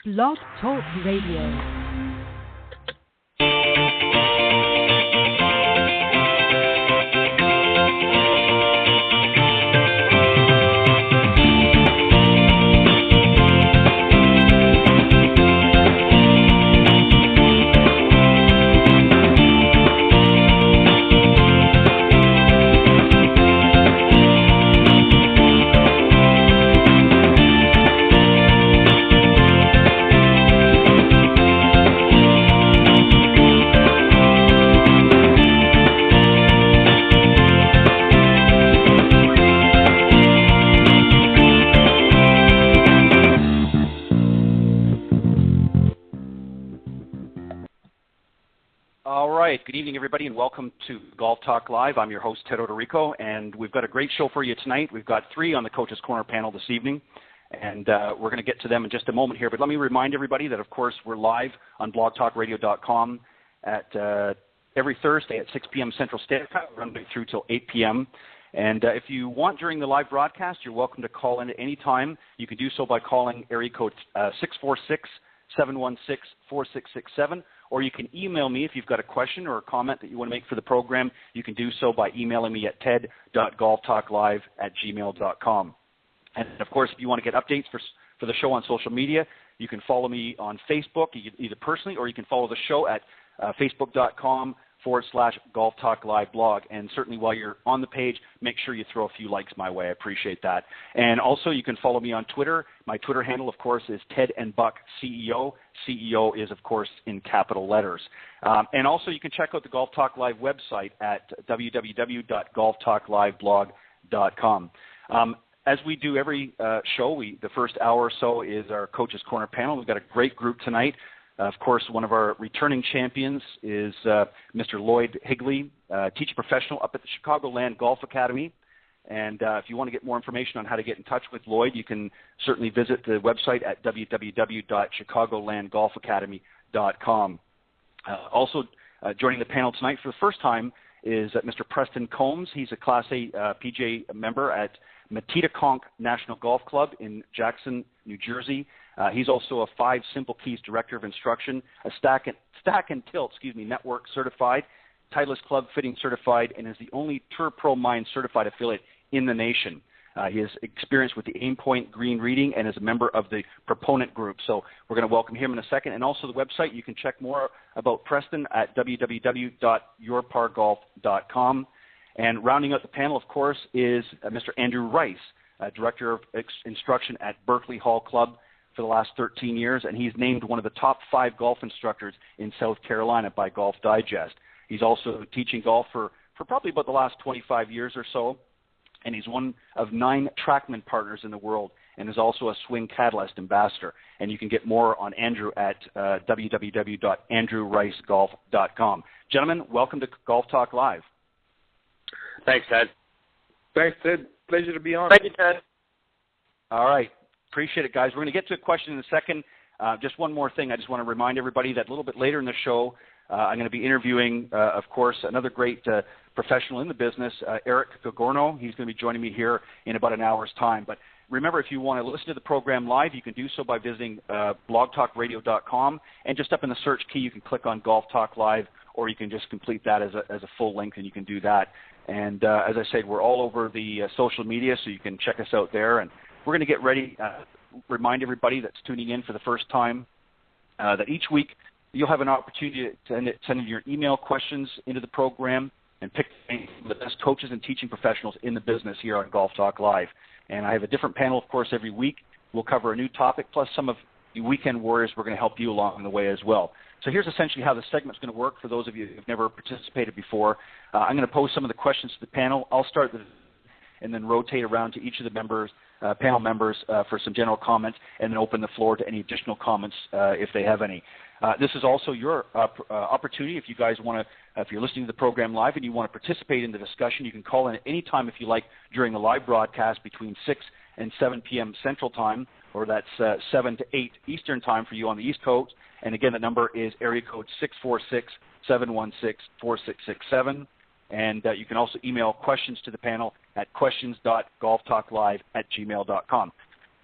Blog Talk Radio. Good evening, everybody, and welcome to Golf Talk Live. I'm your host, Ted Odorico, and we've got a great show for you tonight. We've got three on the Coach's Corner panel this evening, and we're going to get to them in just a moment here. But let me remind everybody that, of course, we're live on blogtalkradio.com at every Thursday at 6 p.m. Central Standard Time. We're running through till 8 p.m. And if you want during the live broadcast, you're welcome to call in at any time. You can do so by calling area code 646-716-4667. Or you can email me if you've got a question or a comment that you want to make for the program. You can do so by emailing me at ted.golftalklive@gmail.com. And, of course, if you want to get updates for the show on social media, you can follow me on Facebook, either personally, or you can follow the show at facebook.com/Golf Talk Live blog. And certainly while you're on the page, make sure you throw a few likes my way. I appreciate that. And also you can follow me on Twitter. My Twitter handle, of course, is Ted and Buck CEO. CEO is, of course, in capital letters. And also you can check out the Golf Talk Live website at www.golftalkliveblog.com. As we do every show, the first hour or so is our Coach's Corner panel. We've got a great group tonight. Of course, one of our returning champions is Mr. Lloyd Higley, teaching professional up at the Chicagoland Golf Academy. And if you want to get more information on how to get in touch with Lloyd, you can certainly visit the website at www.chicagolandgolfacademy.com. Also joining the panel tonight for the first time is Mr. Preston Combs. He's a Class A PGA member at Matitaconk National Golf Club in Jackson, New Jersey. He's also a 5 Simple Keys Director of Instruction, a Stack and Tilt Network certified, Titleist Club Fitting certified, and is the only Tour Pro Mind certified affiliate in the nation. He has experience with the Aimpoint Green Reading and is a member of the Proponent Group. So we're going to welcome him in a second. And also the website, you can check more about Preston at www.yourpargolf.com. And rounding out the panel, of course, is Mr. Andrew Rice, Director of Instruction at Berkeley Hall Club for the last 13 years, and he's named one of the top 5 golf instructors in South Carolina by Golf Digest. He's also teaching golf for probably about the last 25 years or so, and he's one of 9 TrackMan partners in the world and is also a Swing Catalyst ambassador. And you can get more on Andrew at www.andrewricegolf.com. Gentlemen, welcome to Golf Talk Live. Thanks, Ted. Thanks, Ted. Pleasure to be on. Thank you, Ted. All right. Appreciate it, guys. We're going to get to a question in a second. Just one more thing. I just want to remind everybody that a little bit later in the show, I'm going to be interviewing, of course, another great professional in the business, Eric Cogorno. He's going to be joining me here in about an hour's time. But remember, if you want to listen to the program live, you can do so by visiting blogtalkradio.com. And just up in the search key, you can click on Golf Talk Live, or you can just complete that as a full link, and you can do that. And as I said, we're all over the social media, so you can check us out there. And we're going to get ready, remind everybody that's tuning in for the first time that each week you'll have an opportunity to send in your email questions into the program and pick the best coaches and teaching professionals in the business here on Golf Talk Live. And I have a different panel, of course, every week. We'll cover a new topic, plus some of the weekend warriors. We're going to help you along the way as well. So here's essentially how the segment's going to work for those of you who've never participated before. I'm going to pose some of the questions to the panel. I'll start and then rotate around to each of the members, panel members for some general comments, and then open the floor to any additional comments if they have any. This is also your opportunity if you guys want to, if you're listening to the program live and you want to participate in the discussion, you can call in at any time if you like during the live broadcast between 6 and 7 p.m. Central Time, or that's 7 to 8 Eastern Time for you on the East Coast. And again, the number is area code 646-716-4667. And you can also email questions to the panel at questions.golftalklive@gmail.com.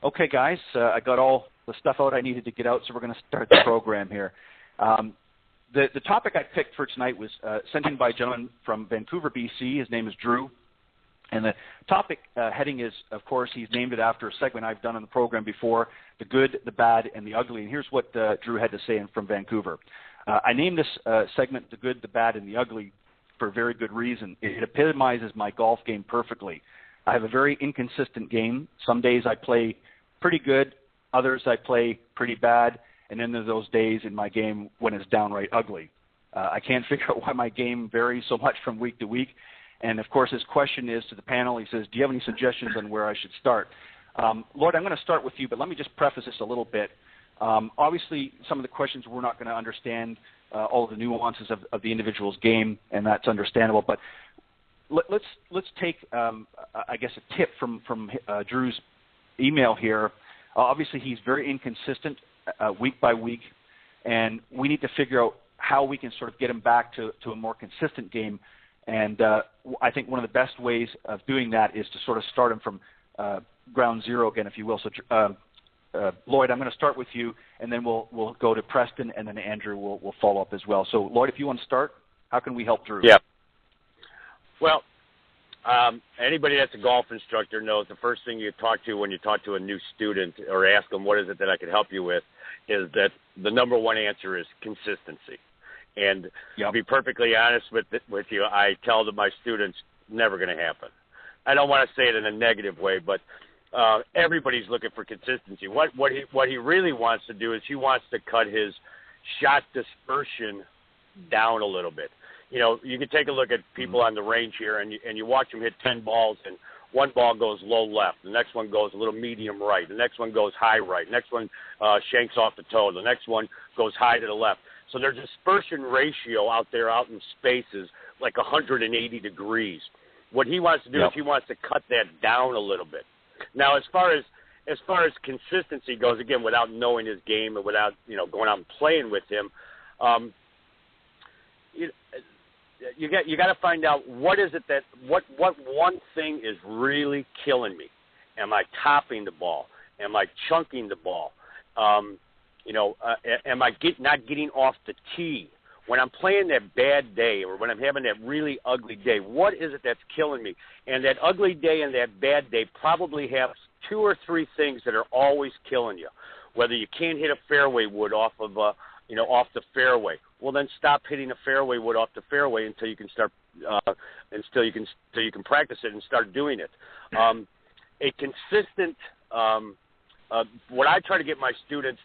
Okay, guys, I got all the stuff out I needed to get out, so we're going to start the program here. The topic I picked for tonight was sent in by a gentleman from Vancouver, BC. His name is Drew. And the topic heading is, of course, he's named it after a segment I've done on the program before, the good, the bad, and the ugly. And here's what Drew had to say from Vancouver. I named this segment the good, the bad, and the ugly for a very good reason. It epitomizes my golf game perfectly. I have a very inconsistent game. Some days I play pretty good, others I play pretty bad, and then there's those days in my game when it's downright ugly. I can't figure out why my game varies so much from week to week. And, of course, his question is to the panel. He says, do you have any suggestions on where I should start? Lloyd, I'm going to start with you, but let me just preface this a little bit. Obviously, some of the questions we're not going to understand all of the nuances of the individual's game, and that's understandable. But let's take, I guess, a tip from Drew's email here. Obviously, he's very inconsistent week by week, and we need to figure out how we can sort of get him back to a more consistent game. And I think one of the best ways of doing that is to sort of start him from ground zero again, if you will. So, Lloyd, I'm going to start with you, and then we'll go to Preston, and then Andrew will follow up as well. So, Lloyd, if you want to start, how can we help Drew? Yeah. Well, anybody that's a golf instructor knows the first thing you talk to when you talk to a new student or ask them what is it that I can help you with is that the number one answer is consistency. And to be perfectly honest with you, I tell my students, never going to happen. I don't want to say it in a negative way, but everybody's looking for consistency. What he really wants to do is he wants to cut his shot dispersion down a little bit. You know, you can take a look at people on the range here, and you watch them hit 10 balls, and one ball goes low left, the next one goes a little medium right, the next one goes high right, the next one shanks off the toe, the next one goes high to the left. So their dispersion ratio out there out in space is like 180 degrees. What he wants to do is he wants to cut that down a little bit. Now, as far as consistency goes, again, without knowing his game and without going out and playing with him, you got to find out what one thing is really killing me. Am I topping the ball? Am I chunking the ball? Am I not getting off the tee? When I'm playing that bad day or when I'm having that really ugly day, what is it that's killing me? And that ugly day and that bad day probably have 2 or 3 things that are always killing you. Whether you can't hit a fairway wood off of off the fairway, well then stop hitting a fairway wood off the fairway until you can start until you can practice it and start doing it. A consistent what I try to get my students,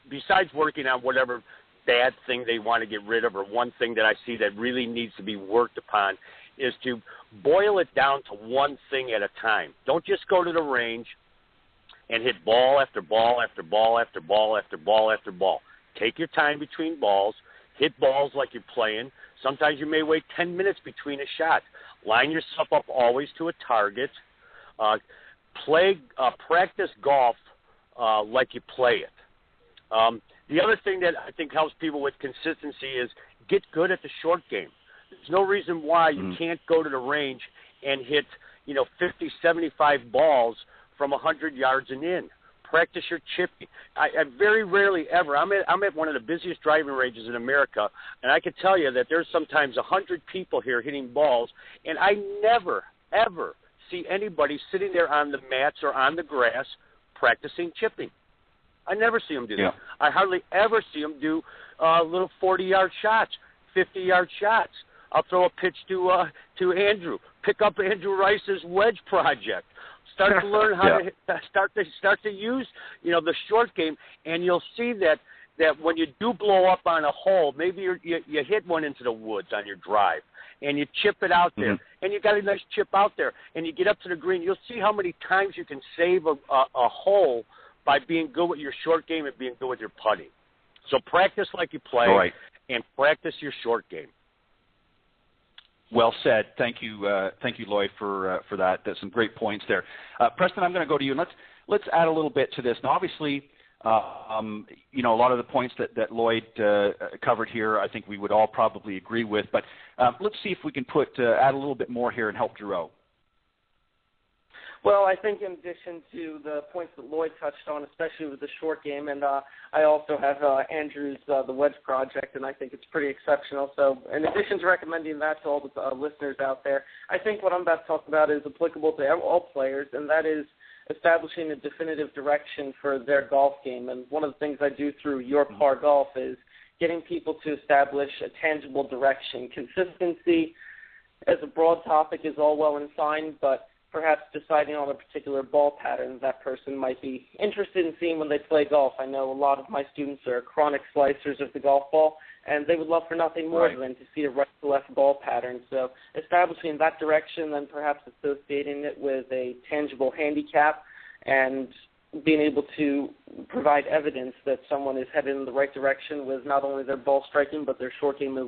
besides working on whatever bad thing they want to get rid of or one thing that I see that really needs to be worked upon, is to boil it down to one thing at a time. Don't just go to the range and hit ball after ball after ball after ball after ball after ball. Take your time between balls. Hit balls like you're playing. Sometimes you may wait 10 minutes between a shot. Line yourself up always to a target. Practice golf like you play it. The other thing that I think helps people with consistency is get good at the short game. There's no reason why you can't go to the range and hit 50, 75 balls from 100 yards and in. Practice your chipping. I very rarely ever. I'm at one of the busiest driving ranges in America, and I can tell you that there's sometimes 100 people here hitting balls, and I never ever see anybody sitting there on the mats or on the grass practicing chipping. I never see them do that. I hardly ever see them do little 40-yard shots, 50-yard shots. I'll throw a pitch to Andrew. Pick up Andrew Rice's wedge project. Start to learn how to start to use the short game, and you'll see that when you do blow up on a hole, maybe you hit one into the woods on your drive, and you chip it out there, and you got a nice chip out there, and you get up to the green. You'll see how many times you can save a hole by being good with your short game and being good with your putting. So practice like you play, and practice your short game. Well said. Thank you, Lloyd, for that. That's some great points there. Preston, I'm going to go to you, and let's add a little bit to this. Now, obviously, a lot of the points that Lloyd covered here, I think we would all probably agree with. But let's see if we can add a little bit more here and help Drew out. Well, I think in addition to the points that Lloyd touched on, especially with the short game, and I also have Andrew's The Wedge Project, and I think it's pretty exceptional. So in addition to recommending that to all the listeners out there, I think what I'm about to talk about is applicable to all players, and that is establishing a definitive direction for their golf game. And one of the things I do through Your Par Golf is getting people to establish a tangible direction. Consistency as a broad topic is all well and fine, but perhaps deciding on a particular ball pattern that person might be interested in seeing when they play golf. I know a lot of my students are chronic slicers of the golf ball, and they would love for nothing more than to see a right-to-left ball pattern. So establishing that direction, then perhaps associating it with a tangible handicap and being able to provide evidence that someone is headed in the right direction with not only their ball striking but their short game as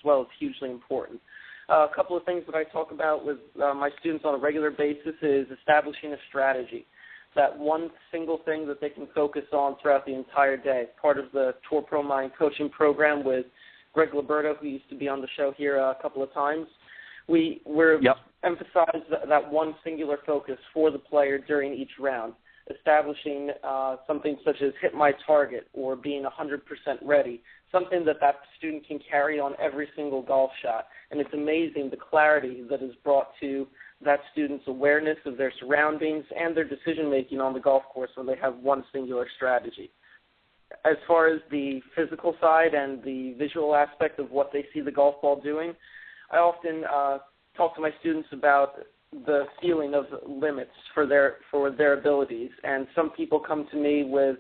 well is hugely important. A couple of things that I talk about with my students on a regular basis is establishing a strategy, that one single thing that they can focus on throughout the entire day. Part of the Tour Pro Mind coaching program with Greg Liberto, who used to be on the show here a couple of times, we're emphasize that one singular focus for the player during each round, establishing something such as hit my target or being 100% ready, something that student can carry on every single golf shot. And it's amazing the clarity that is brought to that student's awareness of their surroundings and their decision-making on the golf course when they have one singular strategy. As far as the physical side and the visual aspect of what they see the golf ball doing, I often talk to my students about the ceiling of limits for their abilities. And some people come to me with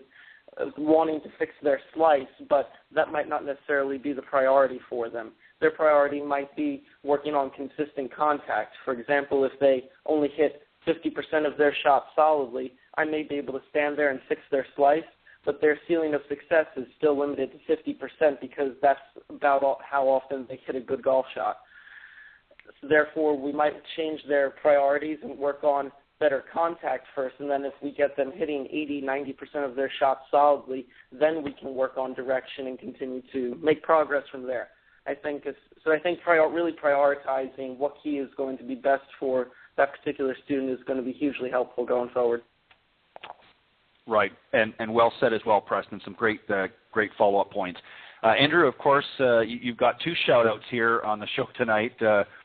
wanting to fix their slice, but that might not necessarily be the priority for them. Their priority might be working on consistent contact. For example, if they only hit 50% of their shots solidly, I may be able to stand there and fix their slice, but their ceiling of success is still limited to 50% because that's about how often they hit a good golf shot. So therefore, we might change their priorities and work on better contact first, and then if we get them hitting 80-90% of their shots solidly, then we can work on direction and continue to make progress from there. I think really prioritizing what key is going to be best for that particular student is going to be hugely helpful going forward. Right, and well said as well, Preston. Some great follow-up points. Andrew, of course, you've got two shout-outs here on the show tonight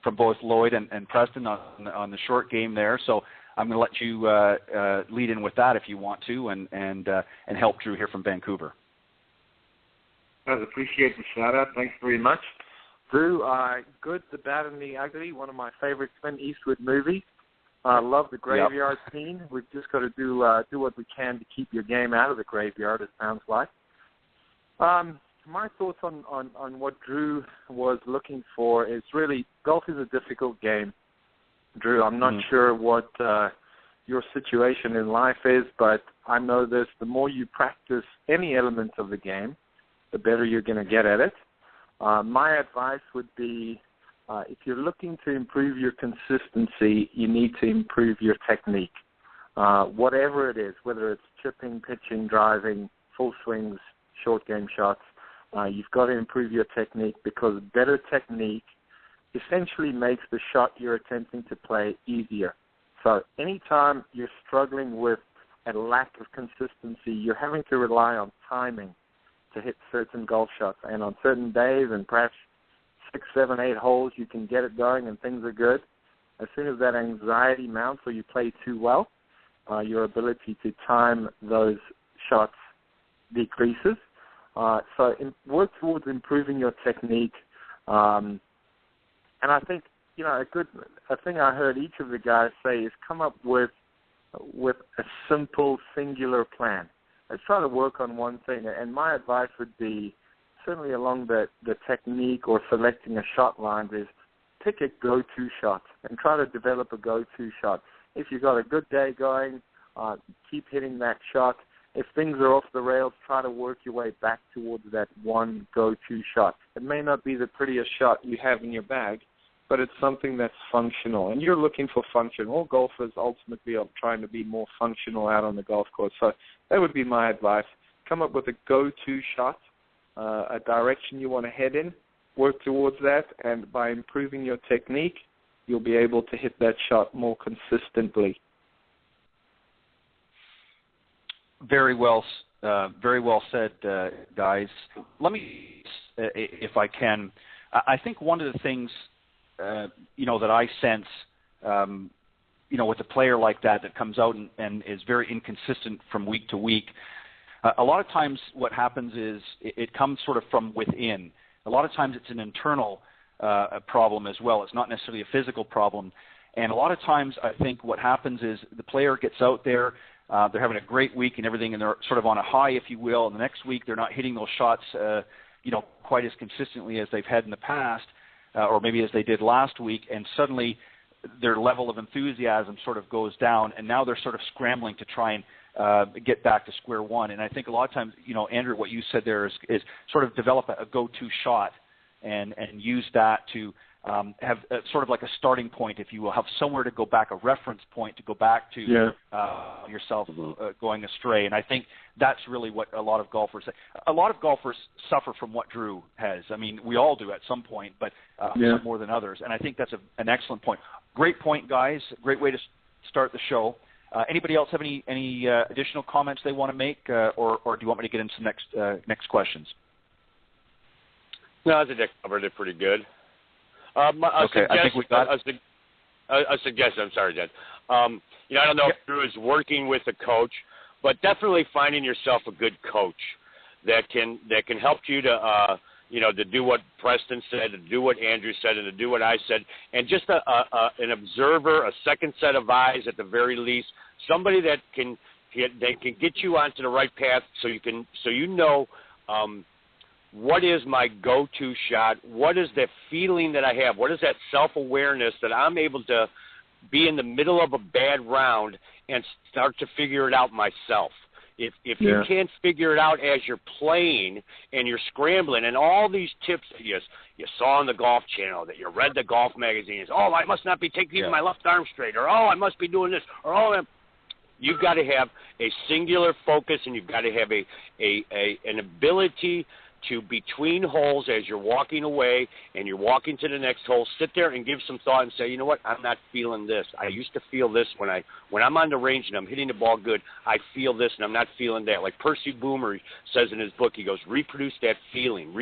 from both Lloyd and Preston on the short game there. So I'm going to let you lead in with that if you want to, and help Drew here from Vancouver. I appreciate the shout-out. Thanks very much. Drew, Good, the Bad, and the Ugly, one of my favorite Clint Eastwood movies. I love the graveyard scene. We've just got to do what we can to keep your game out of the graveyard, it sounds like. My thoughts on what Drew was looking for is really golf is a difficult game. Drew, I'm not sure what your situation in life is, but I know this, the more you practice any element of the game, the better you're going to get at it. My advice would be if you're looking to improve your consistency, you need to improve your technique. Whatever it is, whether it's chipping, pitching, driving, full swings, short game shots, you've got to improve your technique because better technique essentially makes the shot you're attempting to play easier. So anytime you're struggling with a lack of consistency, you're having to rely on timing to hit certain golf shots. And on certain days and perhaps 6, 7, 8 holes, you can get it going and things are good. As soon as that anxiety mounts or you play too well, your ability to time those shots decreases. So work towards improving your technique. And I think, a thing I heard each of the guys say is come up with a simple, singular plan. Let's try to work on one thing. And my advice would be, certainly along the technique or selecting a shot line, is pick a go-to shot and try to develop a go-to shot. If you've got a good day going, keep hitting that shot. If things are off the rails, try to work your way back towards that one go-to shot. It may not be the prettiest shot you have in your bag, but it's something that's functional. And you're looking for function. All golfers ultimately are trying to be more functional out on the golf course. So that would be my advice. Come up with a go-to shot, a direction you want to head in, work towards that, and by improving your technique, you'll be able to hit that shot more consistently. Very well said, guys. Let me, if I can, I think one of the things, that I sense, with a player like that comes out and is very inconsistent from week to week, a lot of times what happens is it comes sort of from within. A lot of times it's an internal problem as well. It's not necessarily a physical problem. And a lot of times I think what happens is the player gets out there, they're having a great week and everything, and they're sort of on a high, if you will, and the next week they're not hitting those shots, quite as consistently as they've had in the past, or maybe as they did last week, and suddenly their level of enthusiasm sort of goes down, and now they're sort of scrambling to try and get back to square one. And I think a lot of times, Andrew, what you said there is sort of develop a go-to shot and use that to have sort of like a starting point, if you will, have somewhere to go back, a reference point to go back to yourself going astray. And I think that's really what a lot of golfers say. A lot of golfers suffer from what Drew has. I mean, we all do at some point, but some more than others. And I think that's an excellent point. Great point, guys. Great way to start the show. Anybody else have any additional comments they want to make, or do you want me to get into some next questions? No, I think that covered it pretty good. Okay, I think we got a suggestion. I'm sorry, Jen. I don't know if Drew is working with a coach, but definitely finding yourself a good coach that can help you to to do what Preston said, to do what Andrew said, and to do what I said, and just an observer, a second set of eyes at the very least, somebody that can get you onto the right path, so you know. What is my go-to shot? What is that feeling that I have? What is that self-awareness that I'm able to be in the middle of a bad round and start to figure it out myself? If you can't figure it out as you're playing and you're scrambling, and all these tips that you saw on the Golf Channel, that you read the golf magazines, I must not be keeping my left arm straight, or I must be doing this, or you've got to have a singular focus, and you've got to have an ability to, between holes, as you're walking away and you're walking to the next hole, sit there and give some thought and say, you know what, I'm not feeling this. I used to feel this when I'm on the range and I'm hitting the ball good. I feel this and I'm not feeling that. Like Percy Boomer says in his book, he goes, reproduce that feeling.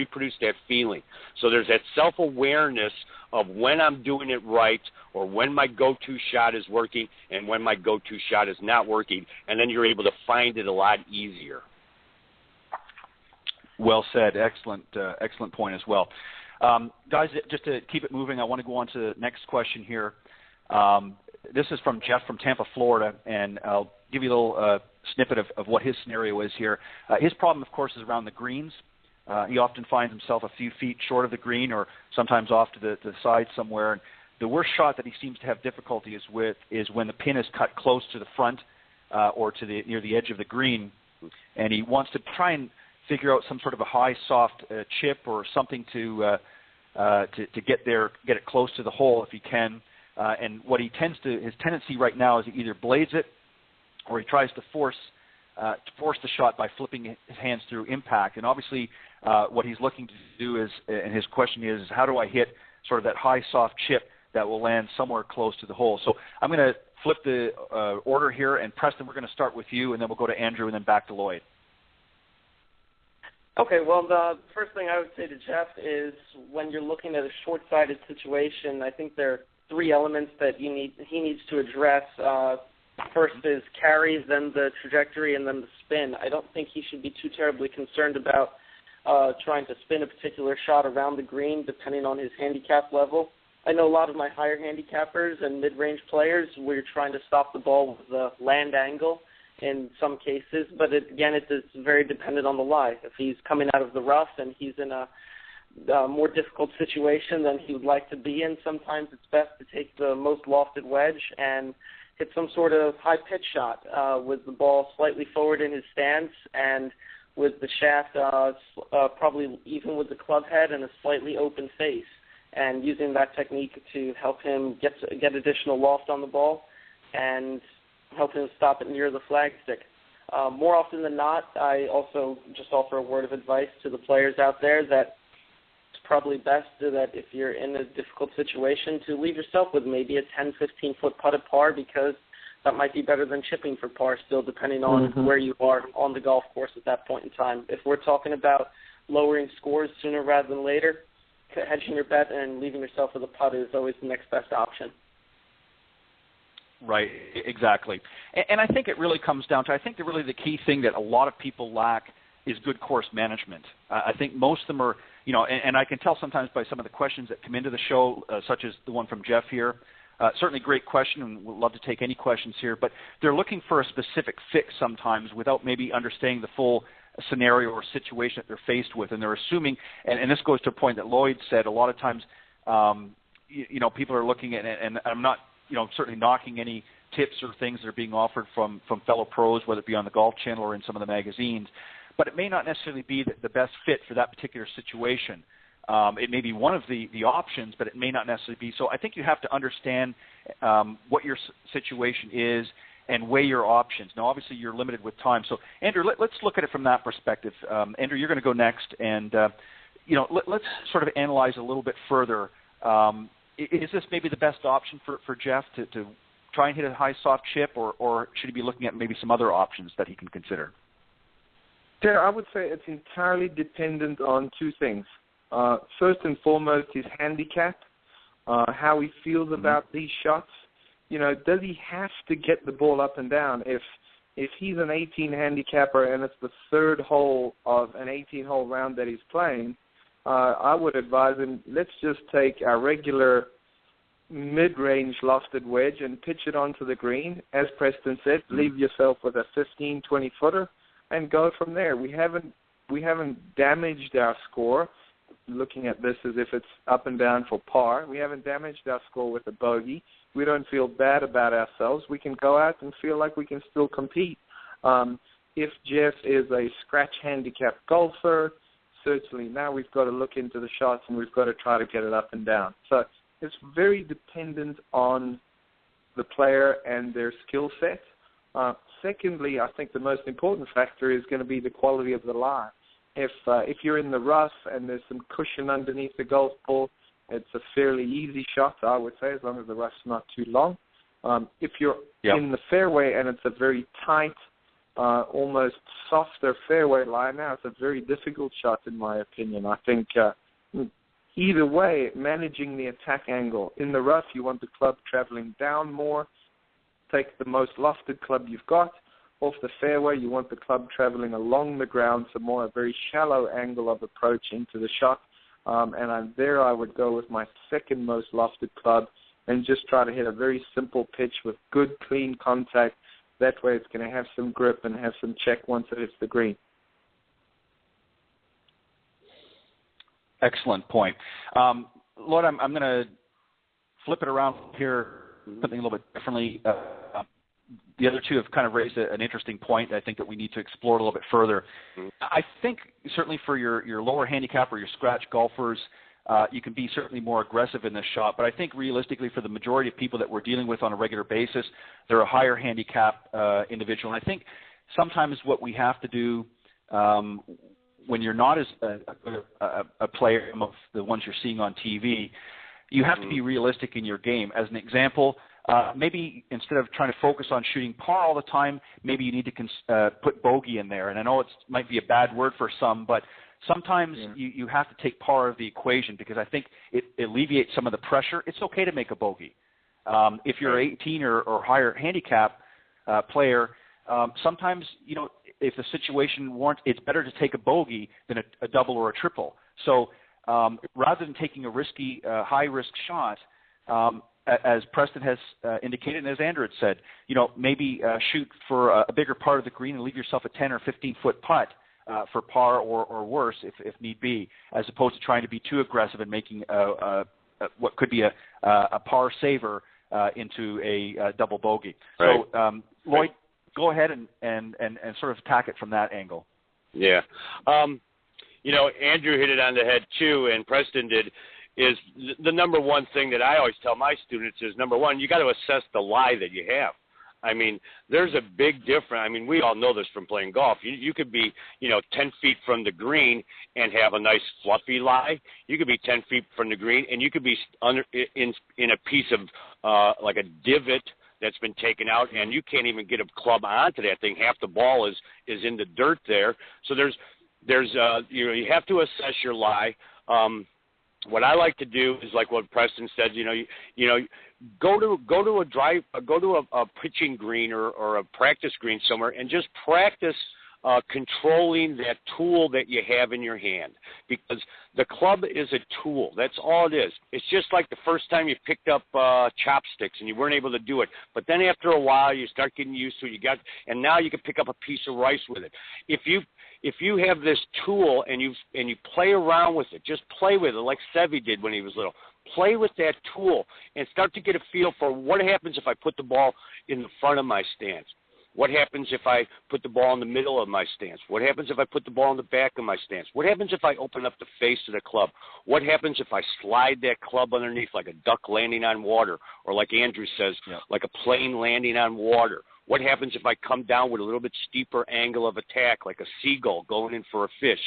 So there's that self-awareness of when I'm doing it right, or when my go-to shot is working and when my go-to shot is not working, and then you're able to find it a lot easier. Well said. Excellent point as well. Guys, just to keep it moving, I want to go on to the next question here. This is from Jeff from Tampa, Florida, and I'll give you a little snippet of what his scenario is here. His problem, of course, is around the greens. He often finds himself a few feet short of the green, or sometimes off to the side somewhere. And the worst shot that he seems to have difficulties with is when the pin is cut close to the front or to near the edge of the green, and he wants to try and figure out some sort of a high, soft chip or something to get it close to the hole if he can. And what his tendency right now is he either blades it or he tries to force the shot by flipping his hands through impact. And obviously, what he's looking to do is, and his question is, how do I hit sort of that high, soft chip that will land somewhere close to the hole? So I'm going to flip the order here, and Preston, we're going to start with you, and then we'll go to Andrew, and then back to Lloyd. Okay, well, the first thing I would say to Jeff is when you're looking at a short-sided situation, I think there are three elements that he needs to address. First is carries, then the trajectory, and then the spin. I don't think he should be too terribly concerned about trying to spin a particular shot around the green, depending on his handicap level. I know a lot of my higher handicappers and mid-range players, we're trying to stop the ball with the land angle in some cases, but it is very dependent on the lie. If he's coming out of the rough and he's in a more difficult situation than he would like to be in, sometimes it's best to take the most lofted wedge and hit some sort of high pitch shot with the ball slightly forward in his stance and with the shaft probably even with the club head and a slightly open face, and using that technique to help him get additional loft on the ball and help him stop it near the flagstick. More often than not, I also just offer a word of advice to the players out there that it's probably best that if you're in a difficult situation to leave yourself with maybe a 10, 15-foot putt at par, because that might be better than chipping for par still, depending on where you are on the golf course at that point in time. If we're talking about lowering scores sooner rather than later, hedging your bet and leaving yourself with a putt is always the next best option. Right, exactly. And I think it really comes down to, I think really the key thing that a lot of people lack is good course management. I think most of them are, and I can tell sometimes by some of the questions that come into the show, such as the one from Jeff here. Certainly great question, and we'd love to take any questions here, but they're looking for a specific fix sometimes without maybe understanding the full scenario or situation that they're faced with, and they're assuming, and this goes to a point that Lloyd said, a lot of times, people are looking at, and I'm not, certainly knocking any tips or things that are being offered from fellow pros, whether it be on the Golf Channel or in some of the magazines, but it may not necessarily be the best fit for that particular situation. It may be one of the options, but it may not necessarily be. So I think you have to understand what your situation is and weigh your options. Now, obviously, you're limited with time. So, Andrew, let's look at it from that perspective. Andrew, you're going to go next, and let's sort of analyze a little bit further. Is this maybe the best option for Jeff to try and hit a high soft chip, or should he be looking at maybe some other options that he can consider? Yeah, I would say it's entirely dependent on two things. First and foremost, his handicap, how he feels about these shots. Does he have to get the ball up and down? If he's an 18 handicapper and it's the third hole of an 18-hole round that he's playing, I would advise him, let's just take our regular mid-range lofted wedge and pitch it onto the green. As Preston said, leave yourself with a 15, 20-footer and go from there. We haven't damaged our score, looking at this as if it's up and down for par. We haven't damaged our score with a bogey. We don't feel bad about ourselves. We can go out and feel like we can still compete. If Jeff is a scratch handicap golfer, certainly now we've got to look into the shots and we've got to try to get it up and down. So it's very dependent on the player and their skill set. Secondly, I think the most important factor is going to be the quality of the lie. If you're in the rough and there's some cushion underneath the golf ball, it's a fairly easy shot, I would say, as long as the rough's not too long. If you're in the fairway and it's a very tight, almost softer fairway lie, now it's a very difficult shot in my opinion. I think either way, managing the attack angle. In the rough, you want the club traveling down more. Take the most lofted club you've got. Off the fairway, you want the club traveling along the ground, so more a very shallow angle of approach into the shot. There I would go with my second most lofted club and just try to hit a very simple pitch with good, clean contact. That way it's going to have some grip and have some check once it hits the green. Excellent point. Lloyd, I'm going to flip it around here, something a little bit differently. The other two have kind of raised an interesting point I think that we need to explore a little bit further. I think certainly for your lower handicap or your scratch golfers, you can be certainly more aggressive in this shot. But I think realistically for the majority of people that we're dealing with on a regular basis, they're a higher handicap individual. And I think sometimes what we have to do when you're not as a player of the ones you're seeing on TV, you have to be realistic in your game. As an example, maybe instead of trying to focus on shooting par all the time, maybe you need to put bogey in there. And I know it might be a bad word for some, but sometimes you have to take par of the equation because I think it alleviates some of the pressure. It's okay to make a bogey. If you're 18 or higher handicap player, sometimes, if the situation warrants, it's better to take a bogey than a double or a triple. So rather than taking a risky, high-risk shot, as Preston has indicated and as Andrew had said, maybe shoot for a bigger part of the green and leave yourself a 10 or 15-foot putt for par or worse if need be, as opposed to trying to be too aggressive and making what could be a par saver into a double bogey. Right. So, Lloyd, go ahead and sort of attack it from that angle. Yeah. Andrew hit it on the head too, and Preston did. Is the number one thing that I always tell my students is, number one, you got to assess the lie that you have. I mean, there's a big difference. I mean, we all know this from playing golf. You could be, 10 feet from the green and have a nice fluffy lie. You could be 10 feet from the green and you could be in a piece of like a divot that's been taken out, and you can't even get a club onto that thing. Half the ball is in the dirt there. So there's you have to assess your lie. What I like to do is like what Preston said. Go to a pitching green or a practice green somewhere and just practice controlling that tool that you have in your hand, because the club is a tool. That's all it is. It's just like the first time you picked up chopsticks and you weren't able to do it, but then after a while you start getting used to it. And now you can pick up a piece of rice with it. If you have this tool and you play around with it, just play with it like Sevy did when he was little. Play with that tool and start to get a feel for what happens if I put the ball in the front of my stance. What happens if I put the ball in the middle of my stance? What happens if I put the ball in the back of my stance? What happens if I open up the face of the club? What happens if I slide that club underneath like a duck landing on water, or like Andrew says, like a plane landing on water? What happens if I come down with a little bit steeper angle of attack, like a seagull going in for a fish?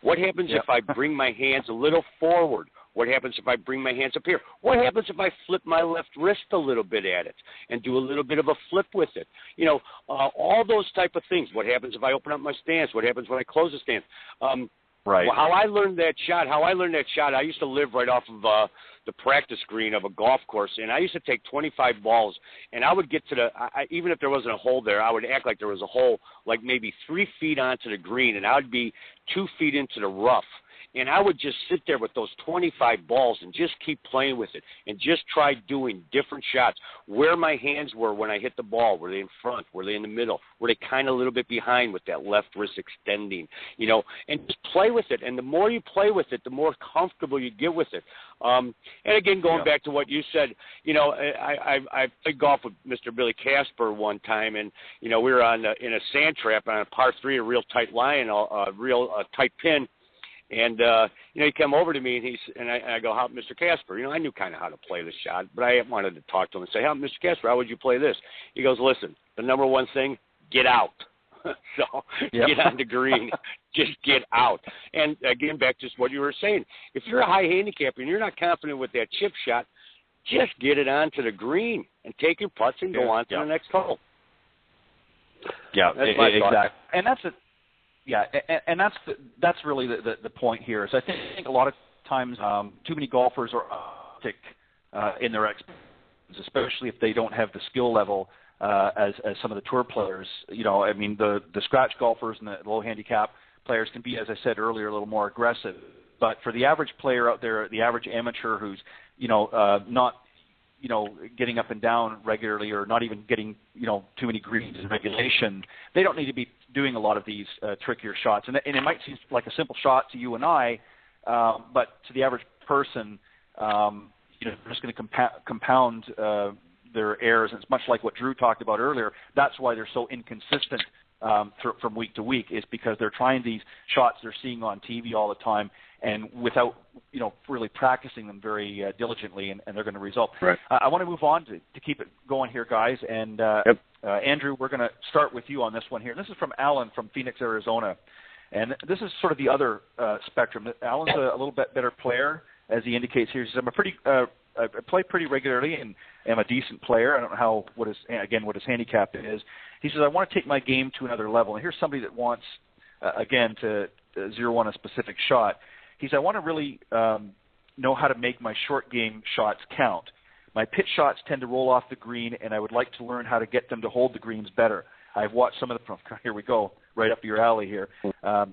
What happens if I bring my hands a little forward? What happens if I bring my hands up here? What happens if I flip my left wrist a little bit at it and do a little bit of a flip with it? All those type of things. What happens if I open up my stance? What happens when I close the stance? Right. How I learned that shot, I used to live right off of the practice green of a golf course, and I used to take 25 balls, and I would get to even if there wasn't a hole there, I would act like there was a hole like maybe 3 feet onto the green, and I would be 2 feet into the rough. And I would just sit there with those 25 balls and just keep playing with it and just try doing different shots. Where my hands were when I hit the ball. Were they in front? Were they in the middle? Were they kind of a little bit behind with that left wrist extending? And just play with it. And the more you play with it, the more comfortable you get with it. And again, going back to what you said, I played golf with Mr. Billy Casper one time, and we were in a sand trap on a par 3, a real tight line, a real tight pin. And, he came over to me, and I go, how, Mr. Casper? I knew kind of how to play the shot, but I wanted to talk to him and say, how, Mr. Casper, how would you play this? He goes, listen, the number one thing, get out. Get on the green. Just get out. And, again, back to what you were saying. If you're a high handicapper and you're not confident with that chip shot, just get it onto the green and take your putts and go on to the next hole. Yeah, exactly. And that's it. Yeah, and that's really the point here. Is I think a lot of times too many golfers are in their expertise, especially if they don't have the skill level as some of the tour players. The scratch golfers and the low handicap players can be, as I said earlier, a little more aggressive. But for the average player out there, the average amateur who's not getting up and down regularly, or not even getting, too many greens in regulation, they don't need to be doing a lot of these trickier shots. And it might seem like a simple shot to you and I, but to the average person, they're just going to compound their errors. And it's much like what Drew talked about earlier. That's why they're so inconsistent from week to week, is because they're trying these shots they're seeing on TV all the time, and without really practicing them very diligently, and they're going to result. Right. I want to move on to keep it going here, guys. And Andrew, we're going to start with you on this one here. This is from Alan from Phoenix, Arizona, and this is sort of the other spectrum. Alan's a little bit better player, as he indicates here. He says, I play pretty regularly and am a decent player. I don't know what his handicap is. He says, I want to take my game to another level. And here's somebody that wants, to zero on a specific shot. He said, I want to really know how to make my short game shots count. My pitch shots tend to roll off the green, and I would like to learn how to get them to hold the greens better. I've watched some of the – here we go, right up your alley here.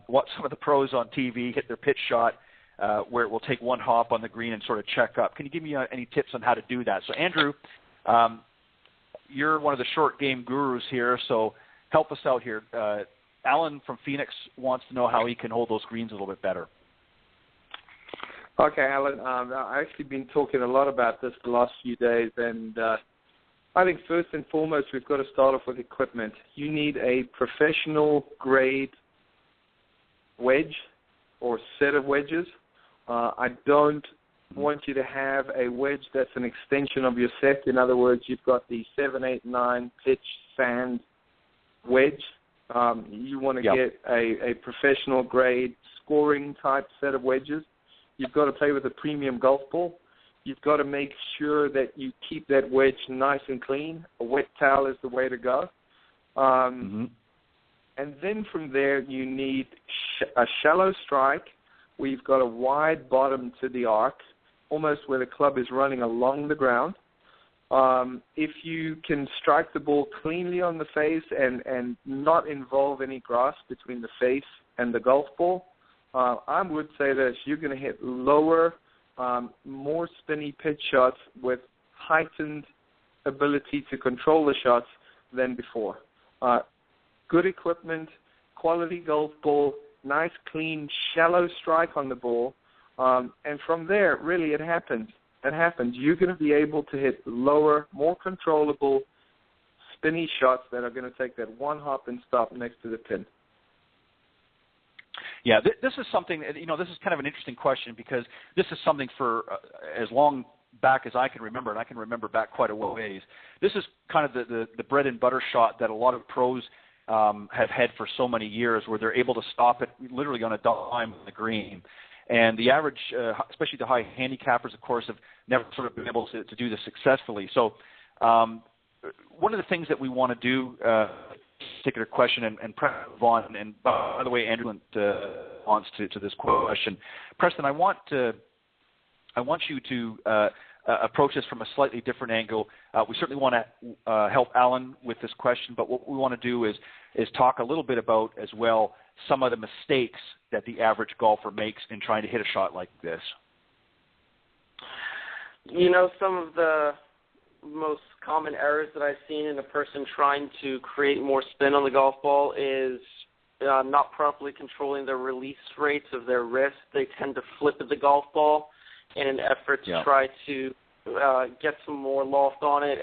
Watched some of the pros on TV hit their pitch shot where it will take one hop on the green and sort of check up. Can you give me any tips on how to do that? So, Andrew, you're one of the short game gurus here, so help us out here. Alan from Phoenix wants to know how he can hold those greens a little bit better. Okay, Alan, I've actually been talking a lot about this the last few days, and I think first and foremost we've got to start off with equipment. You need a professional-grade wedge or set of wedges. I don't want you to have a wedge that's an extension of your set. In other words, you've got the 7, 8, 9 pitch sand wedge. You want to get a professional-grade scoring-type set of wedges. You've got to play with a premium golf ball. you've got to make sure that you keep that wedge nice and clean. A wet towel is the way to go. And then from there, you need a shallow strike where you've got a wide bottom to the arc, almost where the club is running along the ground. If you can strike the ball cleanly on the face and not involve any grass between the face and the golf ball, I would say that you're going to hit lower, more spinny pitch shots with heightened ability to control the shots than before. Good equipment, quality golf ball, nice, clean, shallow strike on the ball, and from there, really, it happens. It happens. You're going to be able to hit lower, more controllable, spinny shots that are going to take that one hop and stop next to the pin. Yeah, this is something, this is kind of an interesting question because this is something for as long back as I can remember, and I can remember back quite a ways. This is kind of the bread and butter shot that a lot of pros have had for so many years, where they're able to stop it literally on a dime on the green. And the average, especially the high handicappers, of course, have never sort of been able to do this successfully. So one of the things that we want to do, particular question, and Vaughn, and by the way, Andrew wants to this question. Preston, I want you to approach this from a slightly different angle. We certainly want to help Alan with this question, but what we want to do is talk a little bit about as well some of the mistakes that the average golfer makes in trying to hit a shot like this. Some of the most common errors that I've seen in a person trying to create more spin on the golf ball is not properly controlling the release rates of their wrist. They tend to flip at the golf ball in an effort to try to get some more loft on it,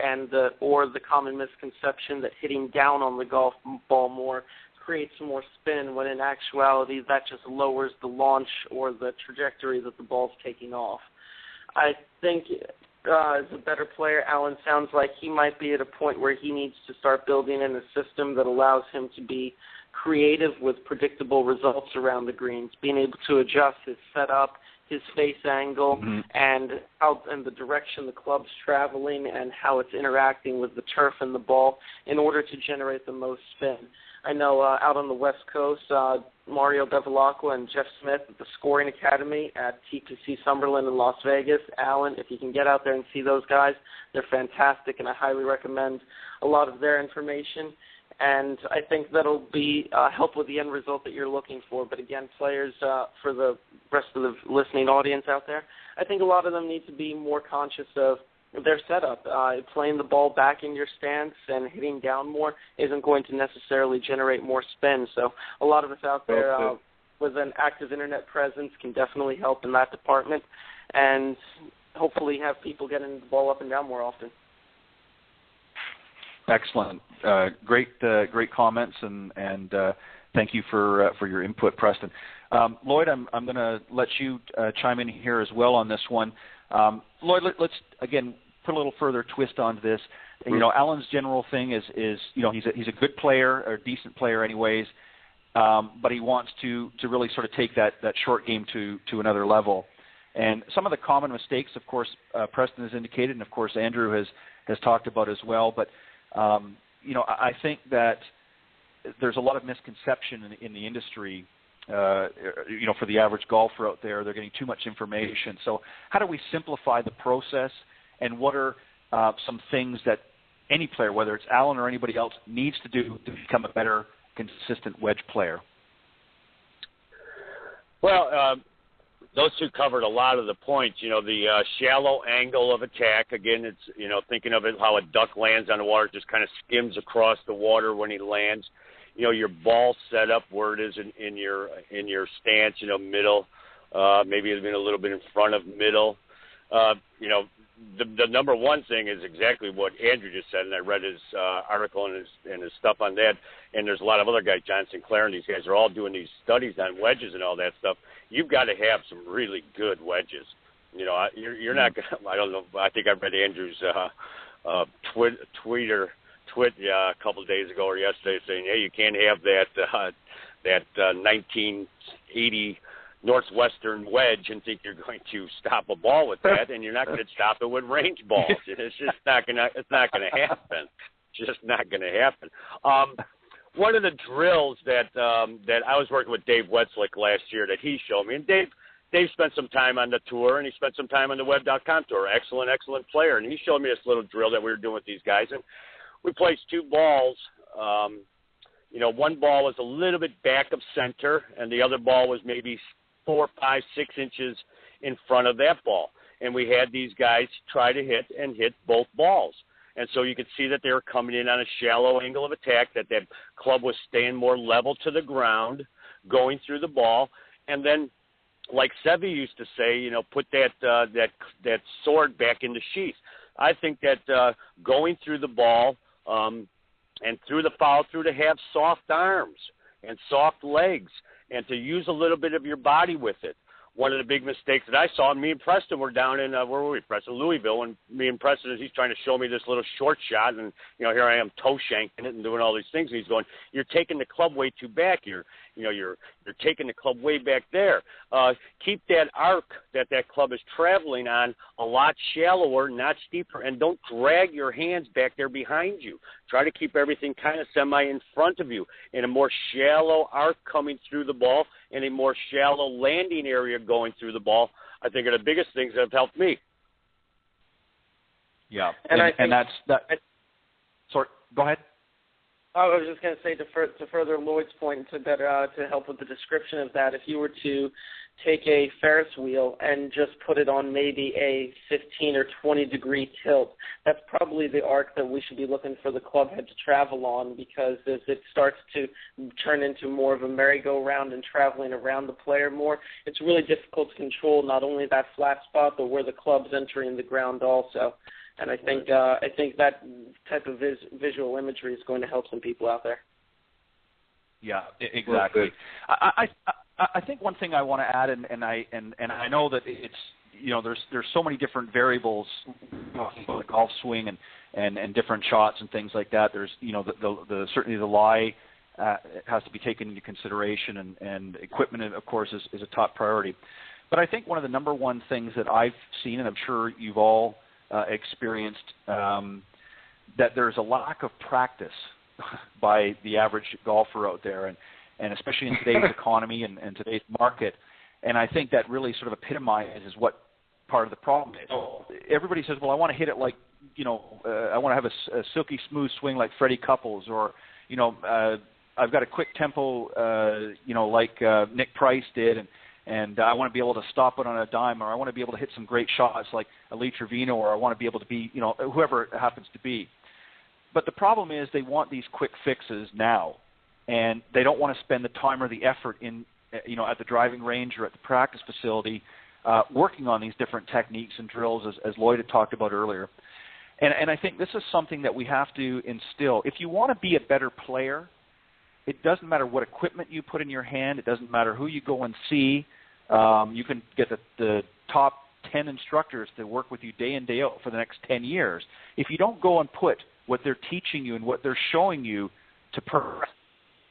or the common misconception that hitting down on the golf ball more creates more spin, when in actuality that just lowers the launch or the trajectory that the ball's taking off. I think as a better player, Alan sounds like he might be at a point where he needs to start building in a system that allows him to be creative with predictable results around the greens, being able to adjust his setup, his face angle, and the direction the club's traveling and how it's interacting with the turf and the ball in order to generate the most spin. I know out on the West Coast, Mario Bevilacqua and Jeff Smith at the Scoring Academy at TPC Summerlin in Las Vegas. Alan, if you can get out there and see those guys, they're fantastic, and I highly recommend a lot of their information. And I think that'll be help with the end result that you're looking for. But again, players, for the rest of the listening audience out there, I think a lot of them need to be more conscious of their setup. Playing the ball back in your stance and hitting down more isn't going to necessarily generate more spin. So a lot of us out there with an active internet presence can definitely help in that department, and hopefully have people getting the ball up and down more often. Excellent, great comments, and thank you for your input, Preston. Lloyd, I'm going to let you chime in here as well on this one. Lloyd, let's again put a little further twist onto this. Alan's general thing is he's a good player, or a decent player, anyways, but he wants to really sort of take that short game to another level. And some of the common mistakes, of course, Preston has indicated, and of course Andrew has talked about as well. But I think that there's a lot of misconception in the industry. For the average golfer out there, they're getting too much information. So how do we simplify the process, and what are some things that any player, whether it's Alan or anybody else, needs to do to become a better, consistent wedge player? Well, those two covered a lot of the points. The shallow angle of attack. Again, it's, thinking of it how a duck lands on the water, just kind of skims across the water when he lands. Your ball set up where it is in your stance, middle, maybe even a little bit in front of middle. The number one thing is exactly what Andrew just said, and I read his article and his stuff on that. And there's a lot of other guys, John Sinclair, and these guys are all doing these studies on wedges and all that stuff. You've got to have some really good wedges. You're not going to, I don't know, I think I read Andrew's tweet a couple of days ago or yesterday saying, hey, you can't have that 1980 Northwestern wedge and think you're going to stop a ball with that, and you're not going to stop it with range balls. It's just not going to. It's not going to happen. It's just not going to happen. One of the drills that I was working with Dave Wetzlick last year that he showed me, and Dave spent some time on the tour and he spent some time on the web.com tour. Excellent player, and he showed me this little drill that we were doing with these guys, and we placed two balls. One ball was a little bit back of center, and the other ball was maybe 4, 5, 6 inches in front of that ball. And we had these guys try to hit both balls. And so you could see that they were coming in on a shallow angle of attack, that club was staying more level to the ground, going through the ball. And then, like Sevy used to say, put that sword back in the sheath. I think that going through the ball and through the follow-through to have soft arms and soft legs, and to use a little bit of your body with it. One of the big mistakes that I saw, and me and Preston were down in, where were we, Preston? Louisville, and me and Preston, he's trying to show me this little short shot, and, here I am toe shanking it and doing all these things, and he's going, you're taking the club way too back. You're taking the club way back there. Keep that arc that club is traveling on a lot shallower, not steeper, and don't drag your hands back there behind you. Try to keep everything kind of semi in front of you, in a more shallow arc coming through the ball and a more shallow landing area going through the ball, I think are the biggest things that have helped me. Yeah, and that's that. Sorry, go ahead. I was just going to say, to further Lloyd's point, to help with the description of that, if you were to take a Ferris wheel and just put it on maybe a 15 or 20 degree tilt, that's probably the arc that we should be looking for the club head to travel on, because as it starts to turn into more of a merry-go-round and traveling around the player more, it's really difficult to control not only that flat spot, but where the club's entering the ground also. And I think that type of visual imagery is going to help some people out there. Yeah, exactly. I think one thing I want to add, and I know that it's there's so many different variables, the golf swing and different shots and things like that. There's certainly the lie has to be taken into consideration, and equipment of course is a top priority. But I think one of the number one things that I've seen, and I'm sure you've all experienced, that there's a lack of practice by the average golfer out there, and especially in today's economy and today's market. And I think that really sort of epitomizes what part of the problem is. Everybody says, well, I want to hit it like, I want to have a silky smooth swing like Freddie Couples, or, I've got a quick tempo, like Nick Price did, and I want to be able to stop it on a dime, or I want to be able to hit some great shots like Elite Trevino, or I want to be able to be, whoever it happens to be. But the problem is they want these quick fixes now, and they don't want to spend the time or the effort in, at the driving range or at the practice facility working on these different techniques and drills, as Lloyd had talked about earlier. And I think this is something that we have to instill. If you want to be a better player, it doesn't matter what equipment you put in your hand. It doesn't matter who you go and see. You can get the top 10 instructors to work with you day in, day out for the next 10 years. If you don't go and put what they're teaching you and what they're showing you to progress,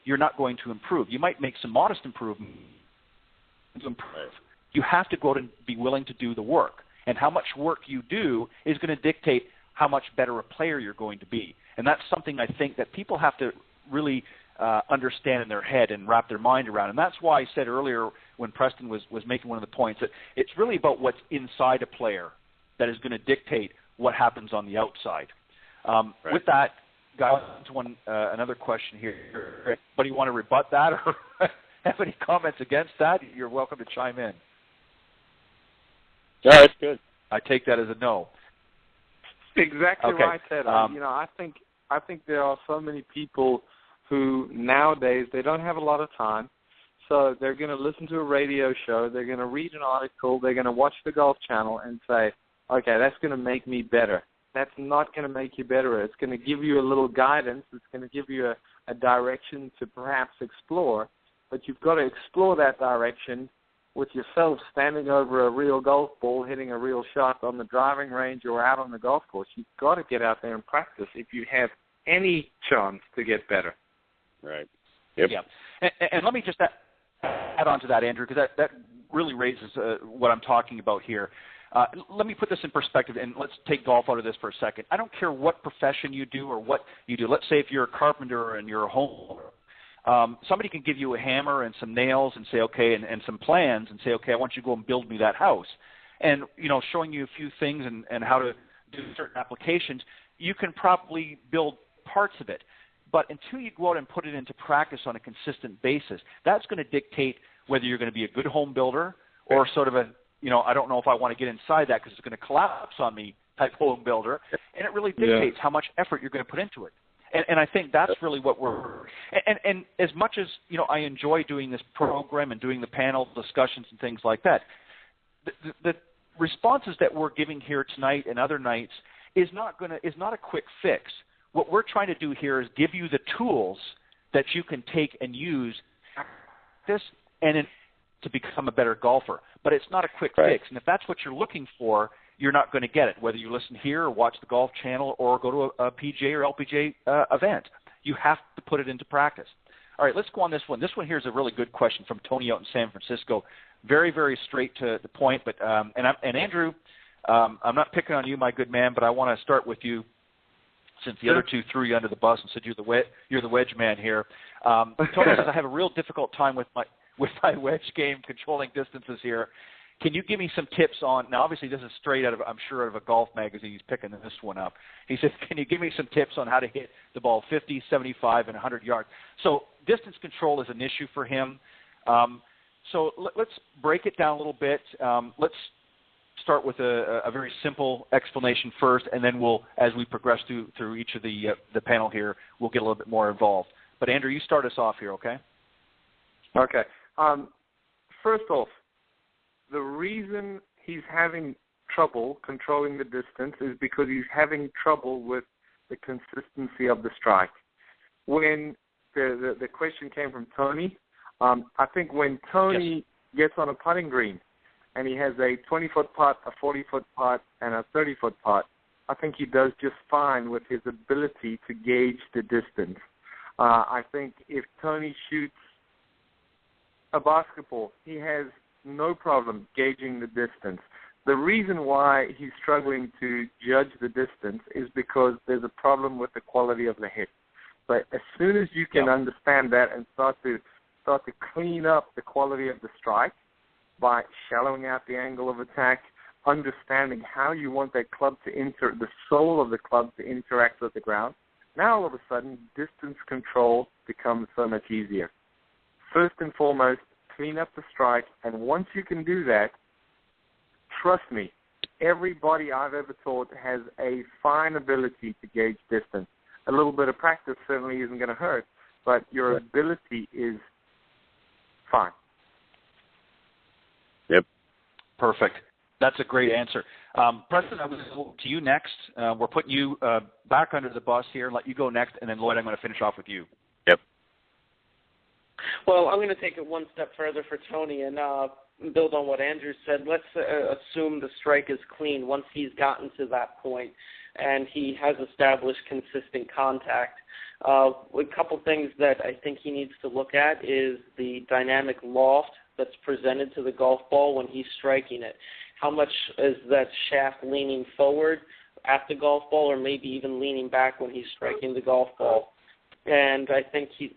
you're not going to improve. You might make some modest improvement to improve. You have to go and be willing to do the work. And how much work you do is going to dictate how much better a player you're going to be. And that's something I think that people have to really understand in their head and wrap their mind around. And that's why I said earlier when Preston was making one of the points that it's really about what's inside a player that is going to dictate what happens on the outside. With that, guys, another question here. Anybody want to rebut that or have any comments against that? You're welcome to chime in. Yeah, that's good. I take that as a no. Exactly okay. right, Ted. I think there are so many people who nowadays they don't have a lot of time, so they're going to listen to a radio show, they're going to read an article, they're going to watch the Golf Channel and say, okay, that's going to make me better. That's not going to make you better. It's going to give you a little guidance. It's going to give you a direction to perhaps explore, but you've got to explore that direction with yourself standing over a real golf ball, hitting a real shot on the driving range or out on the golf course. You've got to get out there and practice if you have any chance to get better. Right. Yep. Yeah. And let me just add on to that, Andrew, because that really raises what I'm talking about here. Let me put this in perspective, and let's take golf out of this for a second. I don't care what profession you do or what you do. Let's say if you're a carpenter and you're a homeowner. Somebody can give you a hammer and some nails and say, okay, and some plans and say, okay, I want you to go and build me that house. And, showing you a few things and how to do certain applications, you can probably build parts of it. But until you go out and put it into practice on a consistent basis, that's going to dictate whether you're going to be a good home builder or sort of a, I don't know if I want to get inside that because it's going to collapse on me type home builder. And it really dictates how much effort you're going to put into it. And I think that's really what we're – and as much as, I enjoy doing this program and doing the panel discussions and things like that, the responses that we're giving here tonight and other nights is not a quick fix. What we're trying to do here is give you the tools that you can take and use this and to become a better golfer. But it's not a quick fix. And if that's what you're looking for, you're not going to get it, whether you listen here or watch the Golf Channel or go to a PGA or LPGA event. You have to put it into practice. All right, let's go on this one. This one here is a really good question from Tony out in San Francisco. Very, very straight to the point. But and Andrew, I'm not picking on you, my good man, but I want to start with you since the other two threw you under the bus and said you're the wedge man here. Tony says, I have a real difficult time with my wedge game, controlling distances here. Can you give me some tips on, now obviously this is straight out of, I'm sure, out of a golf magazine, he's picking this one up. He says, can you give me some tips on how to hit the ball 50, 75, and 100 yards? So distance control is an issue for him. So let's break it down a little bit. Let's start with a very simple explanation first, and then we'll, as we progress through each of the panel here, we'll get a little bit more involved. But Andrew, you start us off here, okay? Okay. First off, the reason he's having trouble controlling the distance is because he's having trouble with the consistency of the strike. When the question came from Tony, I think when Tony gets on a putting green and he has a 20-foot putt, a 40-foot putt, and a 30-foot putt, I think he does just fine with his ability to gauge the distance. I think if Tony shoots a basketball, he has no problem gauging the distance. The reason why he's struggling to judge the distance is because there's a problem with the quality of the hit. But as soon as you can understand that and start to clean up the quality of the strike by shallowing out the angle of attack, understanding how you want that club to the sole of the club to interact with the ground, now all of a sudden distance control becomes so much easier. First and foremost, clean up the strike, and once you can do that, trust me, everybody I've ever taught has a fine ability to gauge distance. A little bit of practice certainly isn't going to hurt, but your ability is fine. Yep. Perfect. That's a great answer. Preston, I was to you next. We're putting you back under the bus here and let you go next, and then Lloyd, I'm going to finish off with you. Yep. Well, I'm going to take it one step further for Tony and build on what Andrew said. Let's assume the strike is clean once he's gotten to that point and he has established consistent contact. A couple things that I think he needs to look at is the dynamic loft that's presented to the golf ball when he's striking it. How much is that shaft leaning forward at the golf ball or maybe even leaning back when he's striking the golf ball? And I think he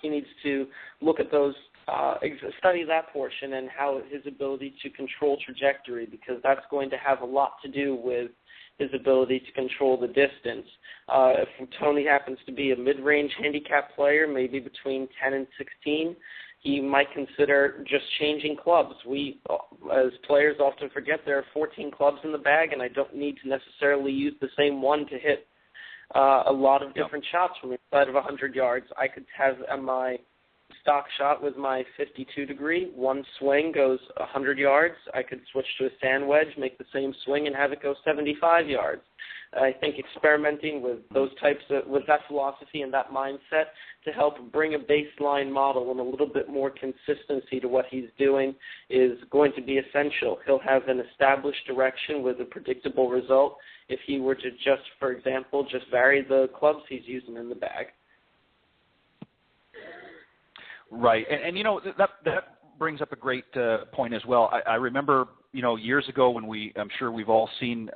needs to look at those, study that portion and how his ability to control trajectory, because that's going to have a lot to do with his ability to control the distance. If Tony happens to be a mid-range handicap player, maybe between 10 and 16, he might consider just changing clubs. We, as players, often forget there are 14 clubs in the bag, and I don't need to necessarily use the same one to hit a lot of different shots from inside of 100 yards. I could have my stock shot with my 52 degree. One swing goes 100 yards. I could switch to a sand wedge, make the same swing, and have it go 75 yards. I think experimenting with those with that philosophy and that mindset to help bring a baseline model and a little bit more consistency to what he's doing is going to be essential. He'll have an established direction with a predictable result if he were to just, for example, just vary the clubs he's using in the bag. Right, and you know, that brings up a great point as well. I remember, years ago when I'm sure we've all seen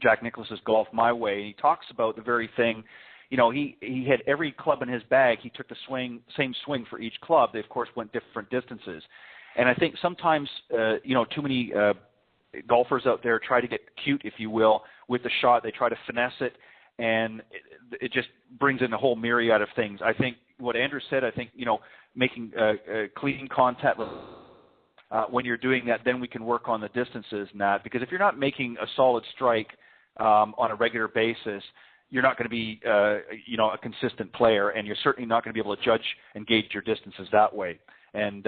Jack Nicklaus's Golf My Way, and he talks about the very thing. He had every club in his bag. He took the same swing for each club. They, of course, went different distances. And I think sometimes, too many golfers out there try to get cute, if you will, with the shot. They try to finesse it, and it just brings in a whole myriad of things. I think what Andrew said, making clean contact when you're doing that, then we can work on the distances, Nat, because if you're not making a solid strike on a regular basis, you're not going to be, a consistent player, and you're certainly not going to be able to judge and gauge your distances that way. And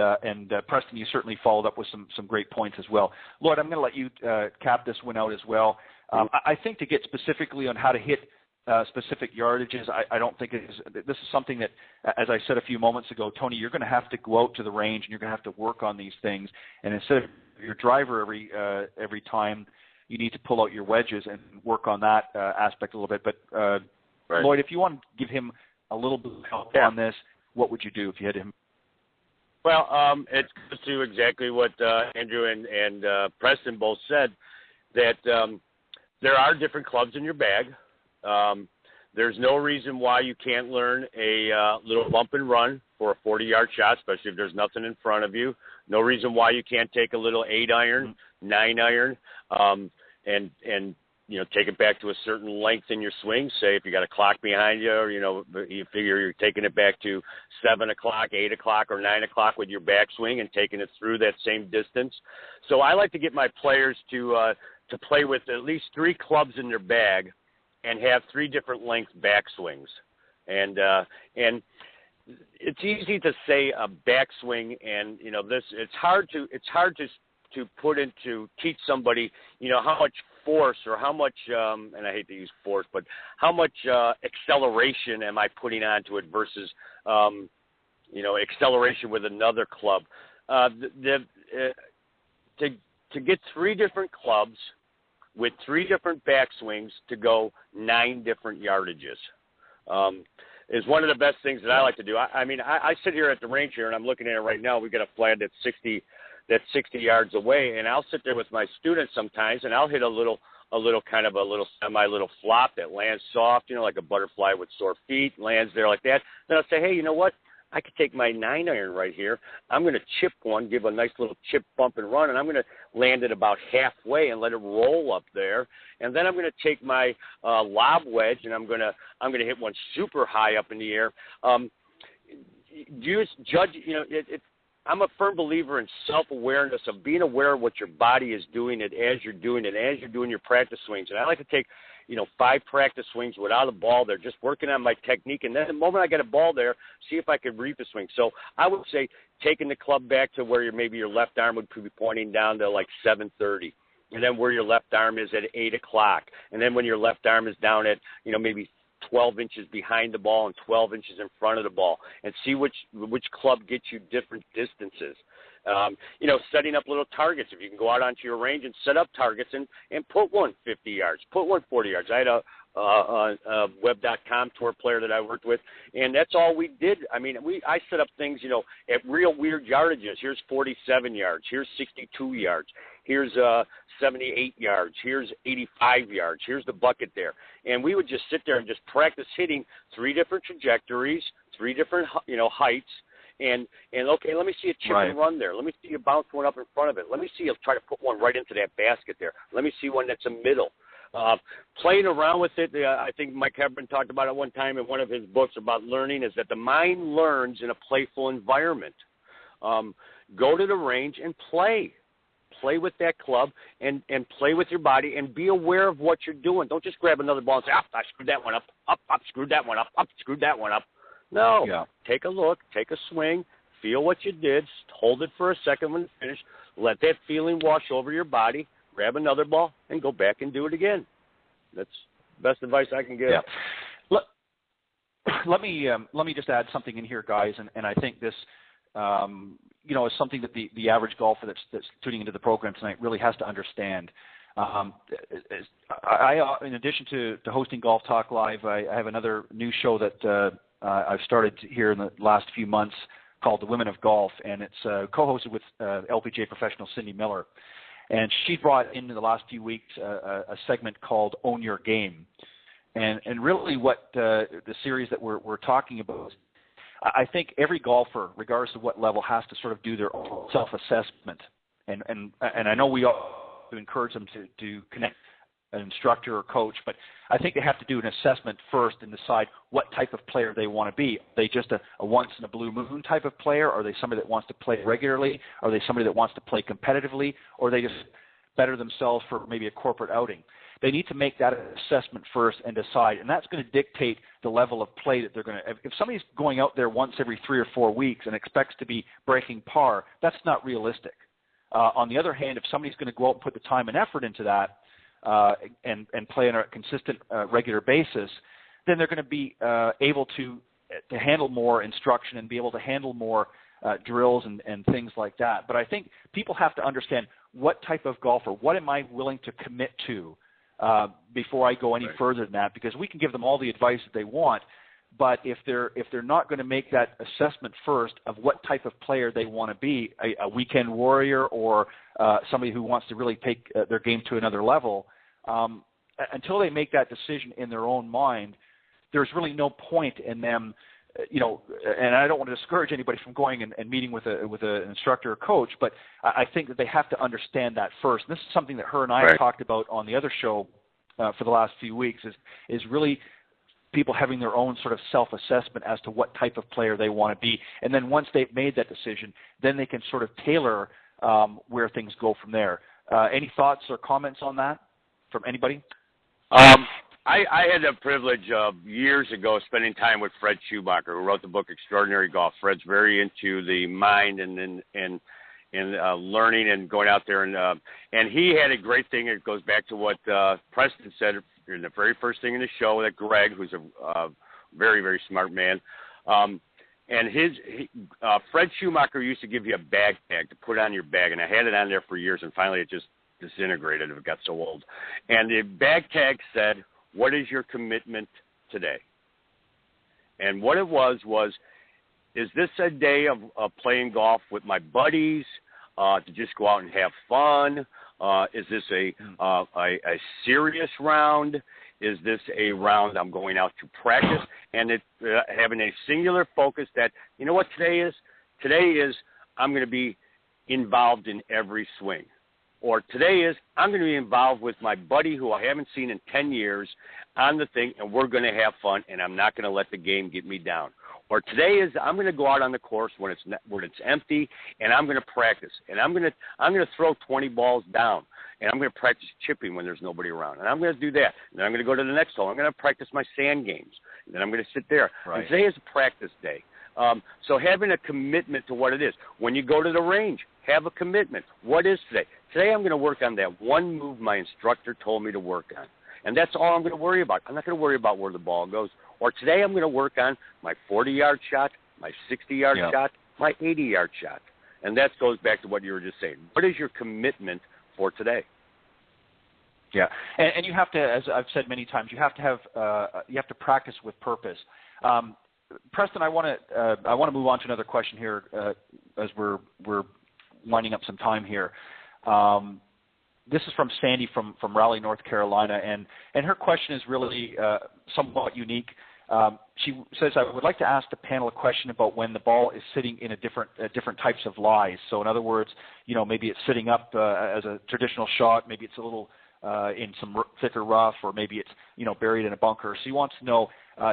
Preston, you certainly followed up with some great points as well. Lloyd, I'm going to let you cap this one out as well. I think to get specifically on how to hit specific yardages, I don't think this is something that, as I said a few moments ago, Tony, you're going to have to go out to the range and you're going to have to work on these things. And instead of your driver every time, you need to pull out your wedges and work on that aspect a little bit. But right. Lloyd, if you want to give him a little bit of help on this, what would you do if you had him? Well, it's to exactly what Andrew and Preston both said, that there are different clubs in your bag. There's no reason why you can't learn a little bump and run for a 40-yard shot, especially if there's nothing in front of you. No reason why you can't take a little 8-iron, 9-iron, and take it back to a certain length in your swing. Say if you got a clock behind you, or, you figure you're taking it back to 7 o'clock, 8 o'clock, or 9 o'clock with your backswing and taking it through that same distance. So I like to get my players to play with at least 3 clubs in their bag and have 3 different length backswings. And it's easy to say a backswing, and it's hard to put into teach somebody how much force or how much and I hate to use force, but how much acceleration am I putting onto it versus acceleration with another club. To get 3 different clubs with 3 different backswings to go 9 different yardages is one of the best things that I like to do. I sit here at the range here, and I'm looking at it right now. We got a flag that's 60 yards away, and I'll sit there with my students sometimes, and I'll hit a little flop that lands soft, like a butterfly with sore feet, lands there like that. Then I'll say, hey, you know what? I could take my 9-iron right here. I'm going to chip one, give a nice little chip bump and run, and I'm going to land it about halfway and let it roll up there. And then I'm going to take my lob wedge, and I'm going to hit one super high up in the air. I'm a firm believer in self-awareness, of being aware of what your body is doing it as you're doing it, as you're doing your practice swings. And I like to take 5 practice swings without a ball there, just working on my technique. And then the moment I get a ball there, see if I can reap a swing. So I would say taking the club back to where maybe your left arm would be pointing down to like 7:30. And then where your left arm is at 8 o'clock. And then when your left arm is down at, maybe 12 inches behind the ball and 12 inches in front of the ball, and see which club gets you different distances. Setting up little targets. If you can go out onto your range and set up targets and put one 50 yards, put one 40 yards. I had a web.com tour player that I worked with, and that's all we did. I set up things, at real weird yardages. Here's 47 yards. Here's 62 yards. Here's 78 yards. Here's 85 yards. Here's the bucket there. And we would just sit there and just practice hitting 3 different trajectories, 3 different, heights. And okay, let me see a chip and run there. Let me see you bounce one up in front of it. Let me see you try to put one right into that basket there. Let me see one that's a middle. Playing around with it, I think Mike Hebron talked about it one time in one of his books about learning, is that the mind learns in a playful environment. Go to the range and play. Play with that club and play with your body, and be aware of what you're doing. Don't just grab another ball and say, I screwed that one up, screwed that one up, screwed that one up. No, Take a look, take a swing, feel what you did, hold it for a second when it's finished, let that feeling wash over your body, grab another ball, and go back and do it again. That's the best advice I can give. Yeah. Let me just add something in here, guys, and I think this is something that the average golfer that's tuning into the program tonight really has to understand. In addition to hosting Golf Talk Live, I have another new show that I've started here in the last few months called The Women of Golf, and it's co-hosted with LPGA professional Cindy Miller. And she brought into the last few weeks a segment called Own Your Game. And really what the series that we're talking about is, I think every golfer, regardless of what level, has to sort of do their own self-assessment. And I know we all encourage them to connect an instructor or coach, but I think they have to do an assessment first and decide what type of player they want to be. Are they just a once-in-a-blue-moon type of player? Are they somebody that wants to play regularly? Are they somebody that wants to play competitively? Or are they just better themselves for maybe a corporate outing? They need to make that assessment first and decide, and that's going to dictate the level of play that they're going to. If somebody's going out there once every 3 or 4 weeks and expects to be breaking par, that's not realistic. On the other hand, if somebody's going to go out and put the time and effort into that, and play on a consistent, regular basis, then they're going to be able to handle more instruction and be able to handle more drills and things like that. But I think people have to understand what type of golfer, what am I willing to commit to before I go any further than that, because we can give them all the advice that they want, but if they're not going to make that assessment first of what type of player they want to be, a weekend warrior or somebody who wants to really take their game to another level, until they make that decision in their own mind, there's really no point in them, and I don't want to discourage anybody from going and meeting with an instructor or coach, but I think that they have to understand that first. And this is something that her and I have talked about on the other show for the last few weeks, is really people having their own sort of self-assessment as to what type of player they want to be. And then once they've made that decision, then they can sort of tailor where things go from there. Any thoughts or comments on that from anybody? I had the privilege of years ago spending time with Fred Schumacher, who wrote the book Extraordinary Golf. Fred's very into the mind and learning and going out there, and he had a great thing. It goes back to what Preston said in the very first thing in the show, that Greg, who's a very, very smart man, and Fred Schumacher used to give you a backpack to put on your bag, and I had it on there for years, and finally it just disintegrated. It got so old. And the bag tag said, "What is your commitment today?" And what it was, is this a day of playing golf with my buddies, to just go out and have fun? Is this a serious round? Is this a round I'm going out to practice? And having a singular focus that, you know what today is? Today is I'm going to be involved in every swing. Or today is I'm going to be involved with my buddy who I haven't seen in 10 years on the thing, and we're going to have fun, and I'm not going to let the game get me down. Or today is I'm going to go out on the course when it's empty, and I'm going to practice, and I'm going to throw 20 balls down, and I'm going to practice chipping when there's nobody around, and I'm going to do that. And then I'm going to go to the next hole. I'm going to practice my sand games, and then I'm going to sit there. Right. And today is a practice day. So having a commitment to what it is. When you go to the range, have a commitment. What is today? Today I'm going to work on that one move my instructor told me to work on. And that's all I'm going to worry about. I'm not going to worry about where the ball goes. Or today I'm going to work on my 40-yard shot, my 60-yard shot, my 80-yard shot. And that goes back to what you were just saying. What is your commitment for today? Yeah, and you have to, as I've said many times, you have to practice with purpose. Preston, I want to move on to another question here as we're winding up some time here. This is from Sandy from Raleigh, North Carolina, and her question is really somewhat unique. She says, I would like to ask the panel a question about when the ball is sitting in different types of lies. So in other words, maybe it's sitting up as a traditional shot, maybe it's a little in some thicker rough, or maybe it's buried in a bunker. So he wants to know,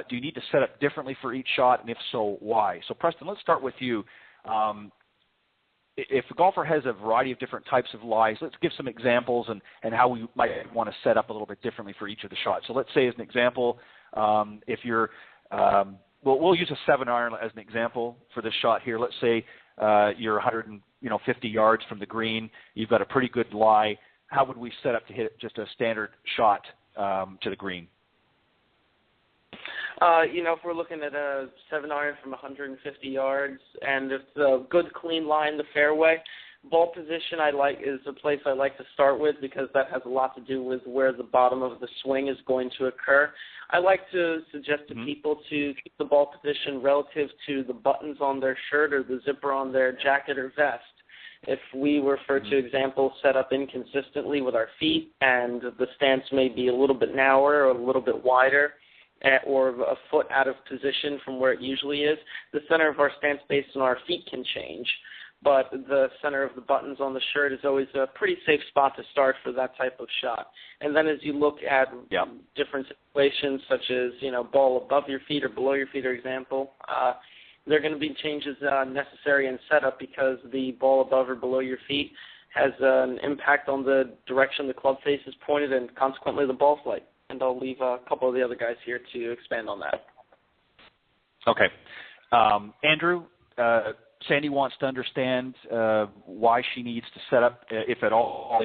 do you need to set up differently for each shot, and if so, why? So Preston, let's start with you. If a golfer has a variety of different types of lies, let's give some examples and how we might want to set up a little bit differently for each of the shots. So let's say as an example, if you're, we'll use a 7-iron as an example for this shot here. Let's say you're 150 yards from the green. You've got a pretty good lie. How would we set up to hit just a standard shot to the green? If we're looking at a 7-iron from 150 yards and it's a good clean line, the fairway, Ball position is a place I like to start with because that has a lot to do with where the bottom of the swing is going to occur. I like to suggest to people to keep the ball position relative to the buttons on their shirt or the zipper on their jacket or vest. If we were, for example, set up inconsistently with our feet and the stance may be a little bit narrower or a little bit wider or a foot out of position from where it usually is, the center of our stance based on our feet can change. But the center of the buttons on the shirt is always a pretty safe spot to start for that type of shot. And then as you look at different situations, such as, ball above your feet or below your feet, for example, there are going to be changes necessary in setup because the ball above or below your feet has an impact on the direction the club face is pointed and consequently the ball flight. And I'll leave a couple of the other guys here to expand on that. Okay. Andrew, Sandy wants to understand why she needs to set up, if at all,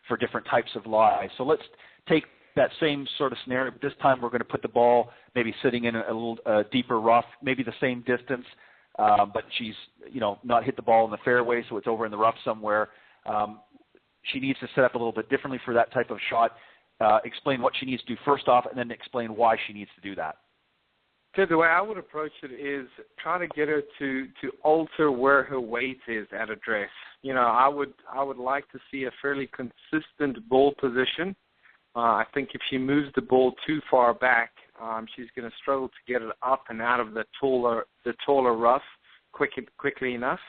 for different types of lies. So let's take that same sort of scenario. But this time we're going to put the ball maybe sitting in a little deeper rough, maybe the same distance, but she's not hit the ball in the fairway, so it's over in the rough somewhere. She needs to set up a little bit differently for that type of shot. Explain what she needs to do first off, and then explain why she needs to do that. So the way I would approach it is try to get her to alter where her weight is at address. I would like to see a fairly consistent ball position. I think if she moves the ball too far back, she's going to struggle to get it up and out of the taller rough quickly enough.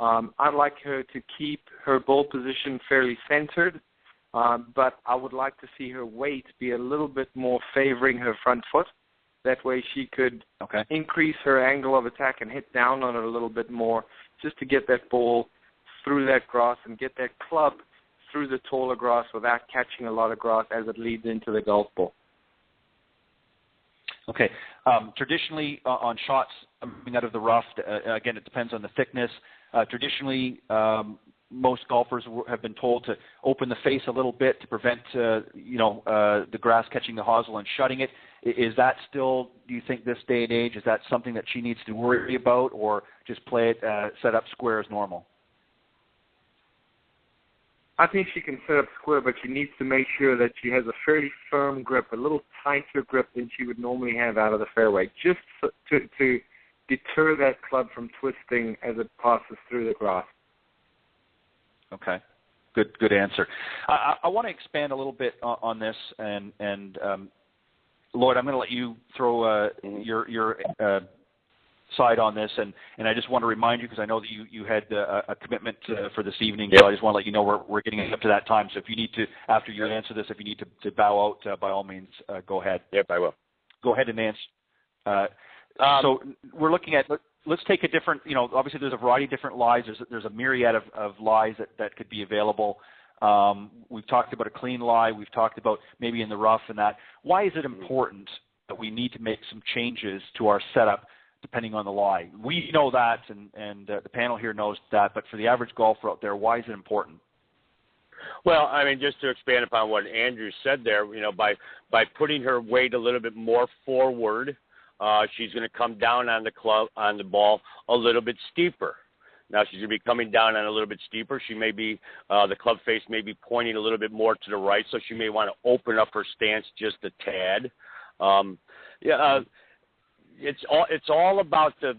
I'd like her to keep her ball position fairly centered, but I would like to see her weight be a little bit more favoring her front foot. That way she could increase her angle of attack and hit down on it a little bit more just to get that ball through that grass and get that club through the taller grass without catching a lot of grass as it leads into the golf ball. Okay. Traditionally, on shots coming out of the rough, again, it depends on the thickness. Traditionally, most golfers have been told to open the face a little bit to prevent, the grass catching the hosel and shutting it. Is that still, do you think, this day and age, is that something that she needs to worry about, or just play it, set up square as normal? I think she can set up square, but she needs to make sure that she has a fairly firm grip, a little tighter grip than she would normally have out of the fairway, just to deter that club from twisting as it passes through the grass. Okay. Good answer. I want to expand a little bit on this, and Lloyd, I'm going to let you throw your side on this, and I just want to remind you, because I know that you had a commitment for this evening, so I just want to let you know we're getting up to that time. So if you need to, after you answer this, if you need to bow out, by all means, go ahead. Yep, I will. Go ahead and answer. So we're looking at, let's take a different, obviously there's a variety of different lies. There's a myriad of lies that could be available. We've talked about a clean lie. We've talked about maybe in the rough and that. Why is it important that we need to make some changes to our setup depending on the lie? We know that, and the panel here knows that, but for the average golfer out there, why is it important? Well, I mean, just to expand upon what Andrew said there, by putting her weight a little bit more forward, she's going to come down on the ball a little bit steeper. Now she's going to be coming down on a little bit steeper. She may be, the club face may be pointing a little bit more to the right, so she may want to open up her stance just a tad. It's all about the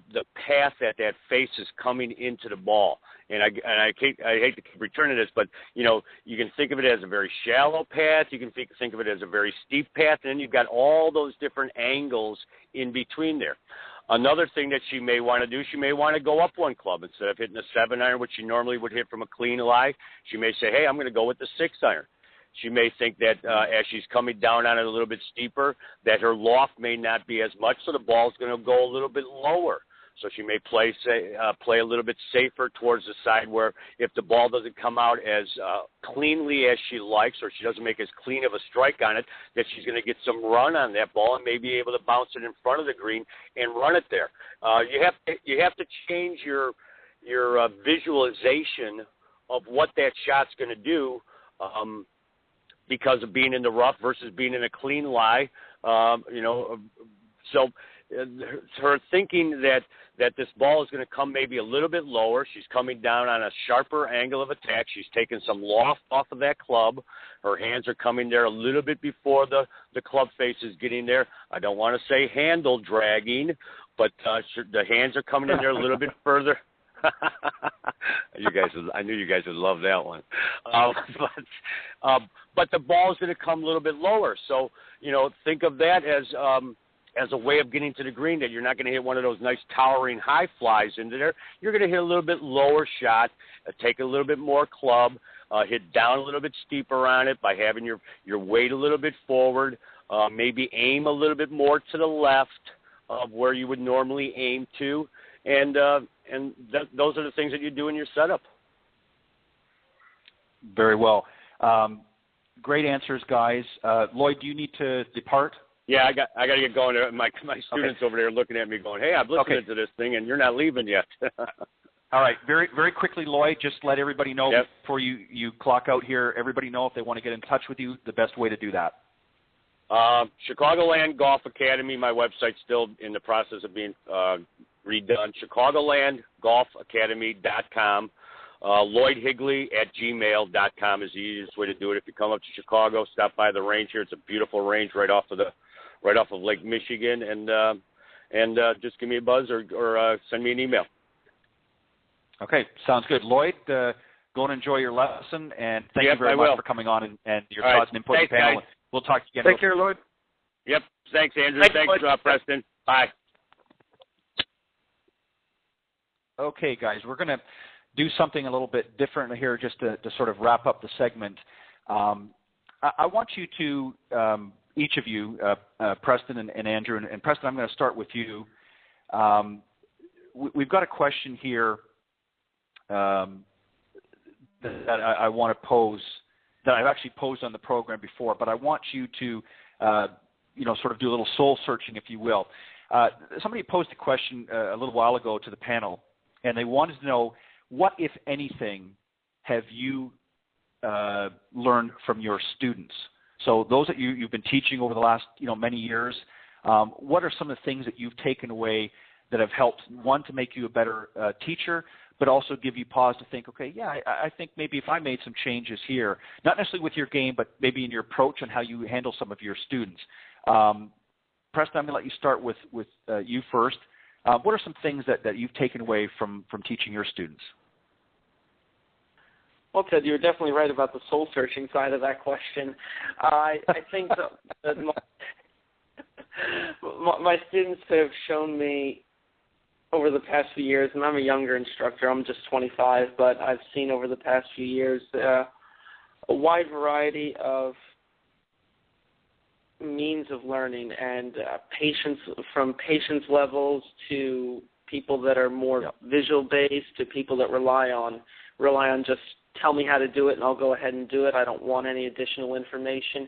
path that face is coming into the ball. And I hate to keep returning to this, but you can think of it as a very shallow path. You can think of it as a very steep path, and then you've got all those different angles in between there. Another thing that she may want to do, she may want to go up one club instead of hitting a 7-iron, which she normally would hit from a clean lie. She may say, "Hey, I'm going to go with the 6-iron." She may think that as she's coming down on it a little bit steeper, that her loft may not be as much, so the ball's going to go a little bit lower. So she may play a little bit safer towards the side where if the ball doesn't come out as cleanly as she likes, or she doesn't make as clean of a strike on it, that she's going to get some run on that ball and may be able to bounce it in front of the green and run it there. You have to change your visualization of what that shot's going to do because of being in the rough versus being in a clean lie. So her thinking that this ball is going to come maybe a little bit lower. She's coming down on a sharper angle of attack. She's taking some loft off of that club. Her hands are coming there a little bit before the club face is getting there. I don't want to say handle dragging, but the hands are coming in there a little bit further. I knew you guys would love that one. But the ball's going to come a little bit lower. So, think of that as a way of getting to the green, that you're not going to hit one of those nice towering high flies into there. You're going to hit a little bit lower shot, take a little bit more club, hit down a little bit steeper on it by having your weight a little bit forward, maybe aim a little bit more to the left of where you would normally aim to. And those are the things that you do in your setup. Very well. Great answers, guys. Lloyd, do you need to depart? Yeah, I got to get going. My students over there are looking at me going, hey, I'm listening to this thing, and you're not leaving yet. All right. Very, very quickly, Lloyd, just let everybody know before you clock out here, everybody know if they want to get in touch with you, the best way to do that. Chicagoland Golf Academy, my website's still in the process of being redone. ChicagolandGolfAcademy.com. LloydHigley@gmail.com is the easiest way to do it. If you come up to Chicago, stop by the range here. It's a beautiful range right off of Lake Michigan, and just give me a buzz or send me an email. Okay, sounds good. Lloyd, go and enjoy your lesson, and thank you very much for coming on and your thoughts and input in the panel. Guys. We'll talk again. Take care, Lloyd. Yep. Thanks, Andrew. Thanks Preston. Bye. Okay, guys, we're going to do something a little bit different here just to sort of wrap up the segment. I want you to, each of you, Preston and Andrew, and Preston, I'm going to start with you. We've got a question here that I want to pose, that I've actually posed on the program before, but I want you to, sort of do a little soul searching, if you will. Somebody posed a question a little while ago to the panel, and they wanted to know, what, if anything, have you learned from your students? So those that you've been teaching over the last many years, what are some of the things that you've taken away that have helped, one, to make you a better teacher, but also give you pause to think, okay, yeah, I think maybe if I made some changes here, not necessarily with your game, but maybe in your approach and how you handle some of your students. Preston, I'm going to let you start with you first. What are some things that you've taken away from teaching your students? Well, Ted, you're definitely right about the soul-searching side of that question. I think that my students have shown me over the past few years, and I'm a younger instructor, I'm just 25, but I've seen over the past few years a wide variety of means of learning and patience, from patience levels to people that are more visual-based to people that rely on just tell me how to do it and I'll go ahead and do it. I don't want any additional information.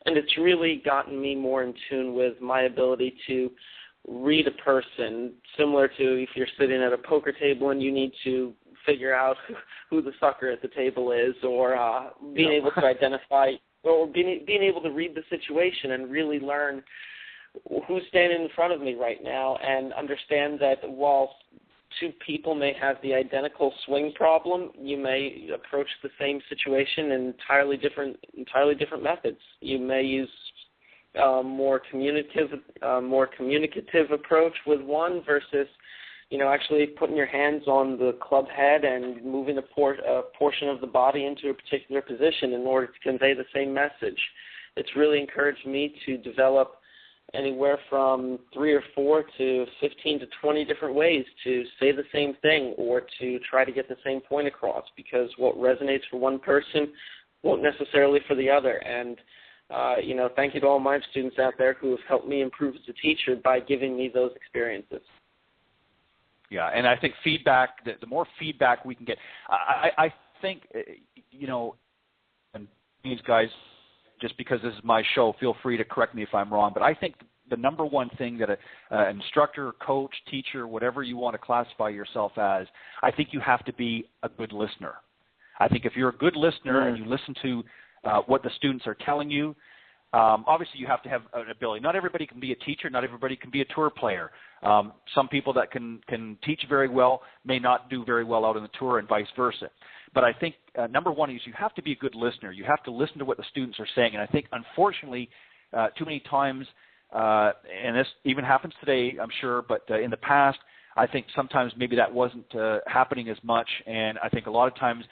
And it's really gotten me more in tune with my ability to read a person, similar to if you're sitting at a poker table and you need to figure out who the sucker at the table is, or being able to identify, or being able to read the situation and really learn who's standing in front of me right now, and understand that while two people may have the identical swing problem, you may approach the same situation in entirely different methods. You may use more communicative approach with one versus, actually putting your hands on the club head and moving a portion of the body into a particular position in order to convey the same message. It's really encouraged me to develop anywhere from 3 or 4 to 15 to 20 different ways to say the same thing or to try to get the same point across, because what resonates for one person won't necessarily for the other. And, thank you to all my students out there who have helped me improve as a teacher by giving me those experiences. Yeah, and I think feedback, the more feedback we can get, I think, and these guys, just because this is my show, feel free to correct me if I'm wrong, but I think the number one thing that an instructor, coach, teacher, whatever you want to classify yourself as, I think you have to be a good listener. I think if you're a good listener and you listen to what the students are telling you, Obviously, you have to have an ability. Not everybody can be a teacher. Not everybody can be a tour player. Some people that can teach very well may not do very well out on the tour, and vice versa. But I think number one is you have to be a good listener. You have to listen to what the students are saying. And I think, unfortunately, too many times, and this even happens today, I'm sure, but in the past, I think sometimes maybe that wasn't happening as much. And I think a lot of times,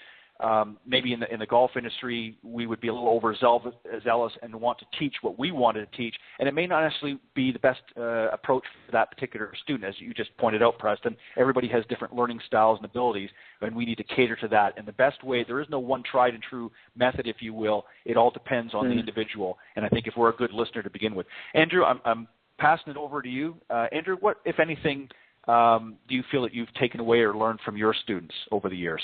maybe in the golf industry, we would be a little overzealous and want to teach what we wanted to teach, and it may not necessarily be the best approach for that particular student. As you just pointed out, Preston, everybody has different learning styles and abilities, and we need to cater to that. And the best way, there is no one tried and true method, if you will. It all depends on the individual, and I think if we're a good listener to begin with. Andrew, I'm passing it over to you. Andrew, what, if anything, do you feel that you've taken away or learned from your students over the years?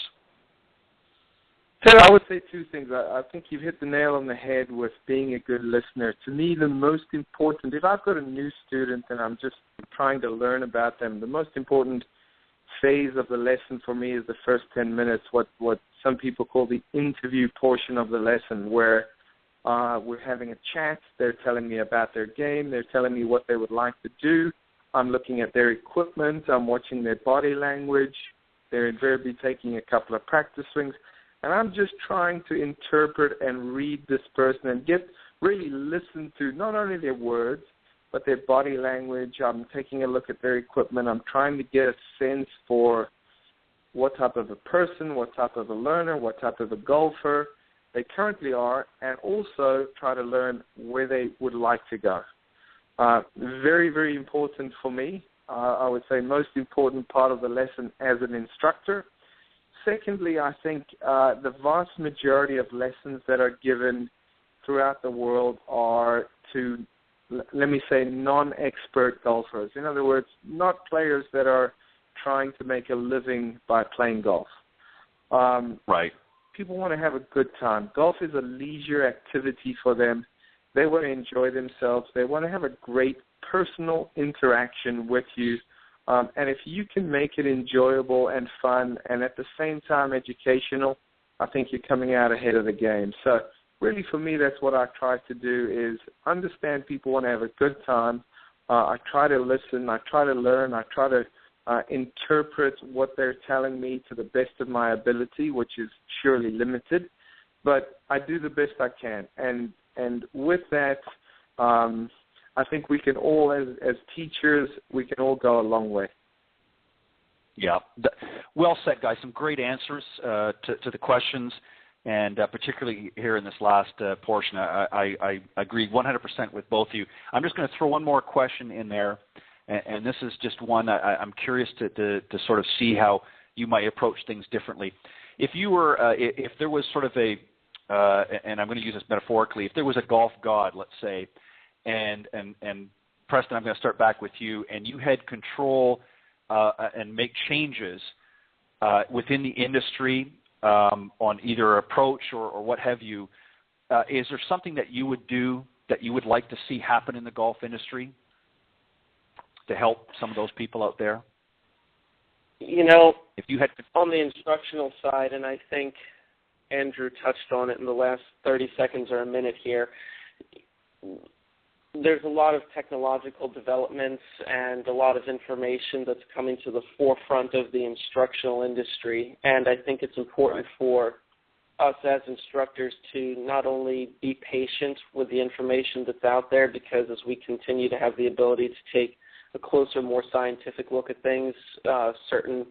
Ted, I would say two things. I think you've hit the nail on the head with being a good listener. To me, the most important, if I've got a new student and I'm just trying to learn about them, the most important phase of the lesson for me is the first 10 minutes, what some people call the interview portion of the lesson, where we're having a chat. They're telling me about their game. They're telling me what they would like to do. I'm looking at their equipment. I'm watching their body language. They're invariably taking a couple of practice swings. And I'm just trying to interpret and read this person and really listen to not only their words, but their body language. I'm taking a look at their equipment. I'm trying to get a sense for what type of a person, what type of a learner, what type of a golfer they currently are, and also try to learn where they would like to go. Very, very important for me. I would say most important part of the lesson as an instructor. Secondly, I think the vast majority of lessons that are given throughout the world are to, let me say, non-expert golfers. In other words, not players that are trying to make a living by playing golf. Right. People want to have a good time. Golf is a leisure activity for them. They want to enjoy themselves. They want to have a great personal interaction with you. And if you can make it enjoyable and fun and at the same time educational, I think you're coming out ahead of the game. So really for me, that's what I try to do is understand people want to have a good time. I try to listen. I try to learn. I try to interpret what they're telling me to the best of my ability, which is surely limited. But I do the best I can. And with that, I think we can all, as teachers, we can all go a long way. Yeah. Well said, guys. Some great answers to the questions, and particularly here in this last portion. I agree 100% with both of you. I'm just going to throw one more question in there, and this is just one I'm curious to sort of see how you might approach things differently. If you were, if there was sort of a, and I'm going to use this metaphorically, if there was a golf god, let's say, and Preston, I'm going to start back with you, and you had control and make changes within the industry on either approach or what have you, is there something that you would do that you would like to see happen in the golf industry to help some of those people out there? You know, if you had on the instructional side, and I think Andrew touched on it in the last 30 seconds or a minute here, there's a lot of technological developments and a lot of information that's coming to the forefront of the instructional industry, and I think it's important for us as instructors to not only be patient with the information that's out there, because as we continue to have the ability to take a closer, more scientific look at things, certain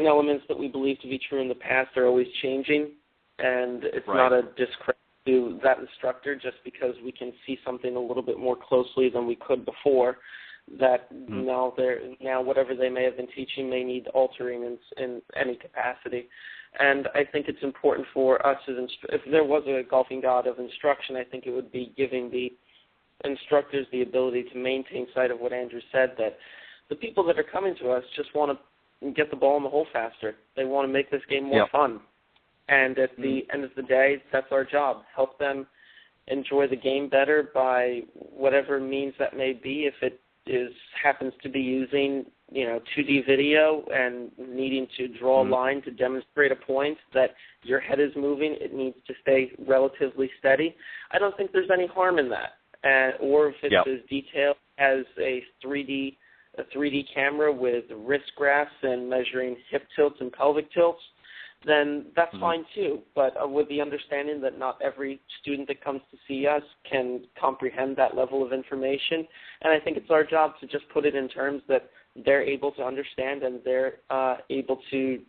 elements that we believe to be true in the past are always changing, and it's not a discredit to that instructor just because we can see something a little bit more closely than we could before, that now whatever they may have been teaching may need altering in any capacity. And I think it's important for us as if there was a golfing god of instruction, I think it would be giving the instructors the ability to maintain sight of what Andrew said, that the people that are coming to us just want to get the ball in the hole faster. They want to make this game more fun. And at the end of the day, that's our job. Help them enjoy the game better by whatever means that may be. If it happens to be using 2D video and needing to draw a line to demonstrate a point that your head is moving, it needs to stay relatively steady. I don't think there's any harm in that. Or if it's as detailed as a 3D camera with wrist graphs and measuring hip tilts and pelvic tilts, then that's fine too. But with the understanding that not every student that comes to see us can comprehend that level of information. And I think it's our job to just put it in terms that they're able to understand and they're able to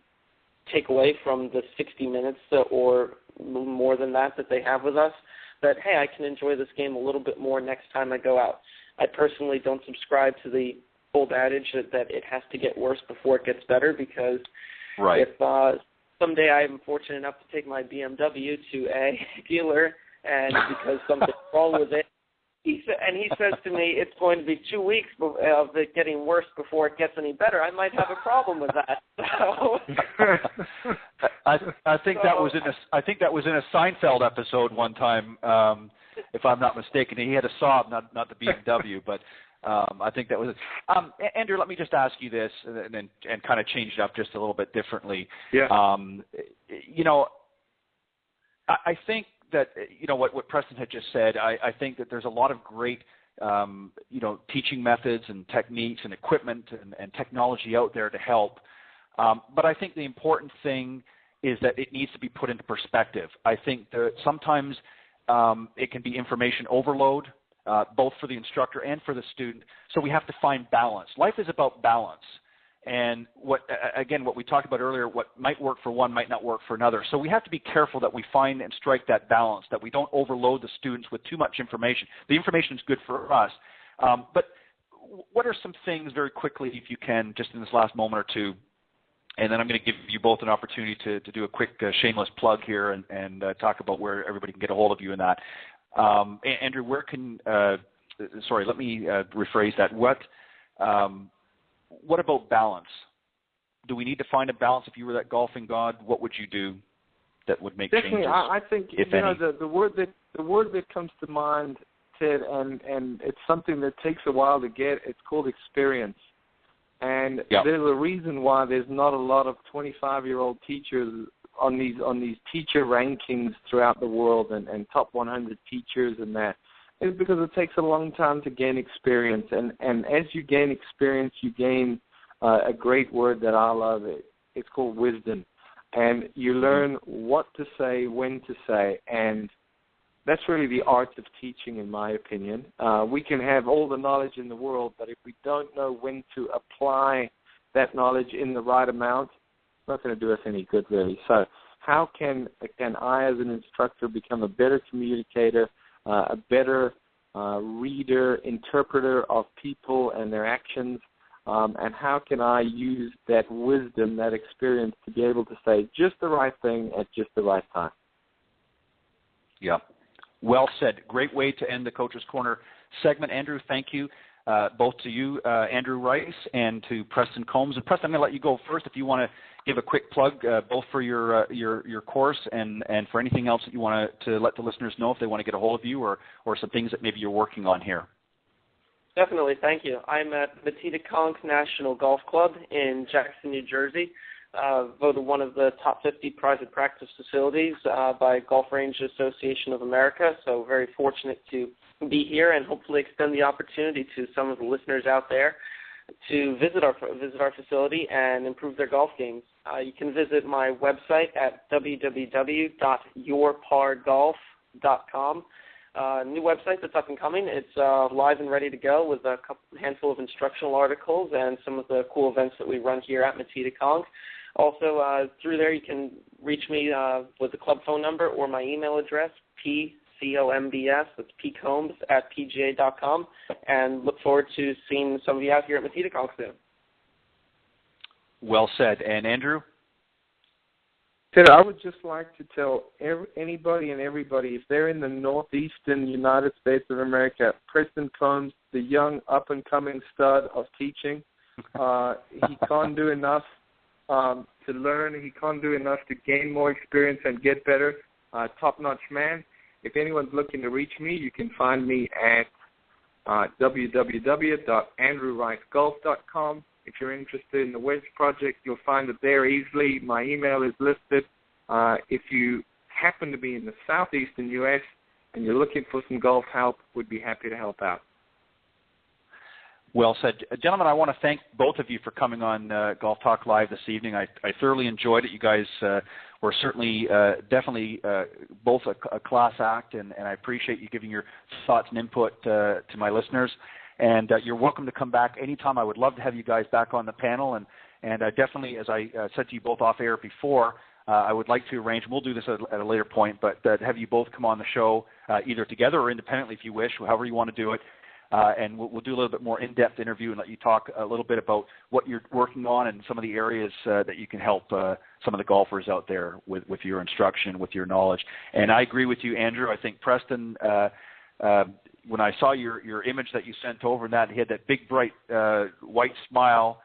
take away from the 60 minutes or more than that they have with us, that, hey, I can enjoy this game a little bit more next time I go out. I personally don't subscribe to the old adage that it has to get worse before it gets better, because if someday I am fortunate enough to take my BMW to a dealer and because something's wrong with it, he says to me it's going to be 2 weeks of it getting worse before it gets any better, I might have a problem with that. So. I think that was in a Seinfeld episode one time, if I'm not mistaken. He had a Saab, not the BMW, but I think that was it. Andrew, let me just ask you this, and kind of change it up just a little bit differently. Yeah. I think that what Preston had just said. I think that there's a lot of great teaching methods and techniques and equipment and technology out there to help. But I think the important thing is that it needs to be put into perspective. I think that sometimes it can be information overload, both for the instructor and for the student. So we have to find balance. Life is about balance. And what we talked about earlier, what might work for one might not work for another. So we have to be careful that we find and strike that balance, that we don't overload the students with too much information. The information is good for us. But what are some things, very quickly, if you can, just in this last moment or two, and then I'm going to give you both an opportunity to do a quick shameless plug here and talk about where everybody can get a hold of you in that. Andrew, where can let me rephrase that. What about balance? Do we need to find a balance? If you were that golfing god, what would you do that would make Definitely, changes? I think the word that comes to mind, Ted, and it's something that takes a while to get. It's called experience. And there's a reason why there's not a lot of 25-year-old teachers on these teacher rankings throughout the world and top 100 teachers and that. It's because it takes a long time to gain experience. And as you gain experience, you gain a great word that I love. It's called wisdom. And you learn what to say, when to say, and that's really the art of teaching, in my opinion. We can have all the knowledge in the world, but if we don't know when to apply that knowledge in the right amount, it's not going to do us any good, really. So how can I, as an instructor, become a better communicator, a better reader, interpreter of people and their actions, and how can I use that wisdom, that experience, to be able to say just the right thing at just the right time? Yeah. Well said. Great way to end the Coach's Corner segment. Andrew, thank you, both to you, Andrew Rice, and to Preston Combs. And Preston, I'm going to let you go first if you want to give a quick plug, both for your course and for anything else that you want to let the listeners know if they want to get a hold of you or some things that maybe you're working on here. Definitely, thank you. I'm at Metedeconk National Golf Club in Jackson, New Jersey. Voted one of the top 50 private practice facilities by Golf Range Association of America. So very fortunate to be here and hopefully extend the opportunity to some of the listeners out there to visit our facility and improve their golf games. You can visit my website at www.yourpargolf.com. New website that's up and coming. It's live and ready to go with a handful of instructional articles and some of the cool events that we run here at Metedeconk. Also, through there you can reach me with the club phone number or my email address, PCOMBS, that's pcombs@pga.com, and look forward to seeing some of you out here at Metedeconk soon. Well said. And Andrew? Ted, I would just like to tell anybody and everybody, if they're in the northeastern United States of America, Preston Combs, the young up-and-coming stud of teaching, he can't do enough to learn. He can't do enough to gain more experience and get better. Top-notch man. If anyone's looking to reach me, you can find me at www.andrewricegolf.com. If you're interested in the Wedge Project, you'll find it there easily. My email is listed. If you happen to be in the southeastern U.S. and you're looking for some golf help, we'd be happy to help out. Well said. Gentlemen, I want to thank both of you for coming on Golf Talk Live this evening. I thoroughly enjoyed it. You guys were certainly, definitely both a class act, and I appreciate you giving your thoughts and input to my listeners. And you're welcome to come back anytime. I would love to have you guys back on the panel. And definitely, as I said to you both off air before, I would like to arrange, and we'll do this at a later point, but have you both come on the show either together or independently if you wish, however you want to do it. And we'll do a little bit more in-depth interview and let you talk a little bit about what you're working on and some of the areas that you can help some of the golfers out there with your instruction, with your knowledge. And I agree with you, Andrew. I think Preston, when I saw your image that you sent over and that, he had that big, bright white smile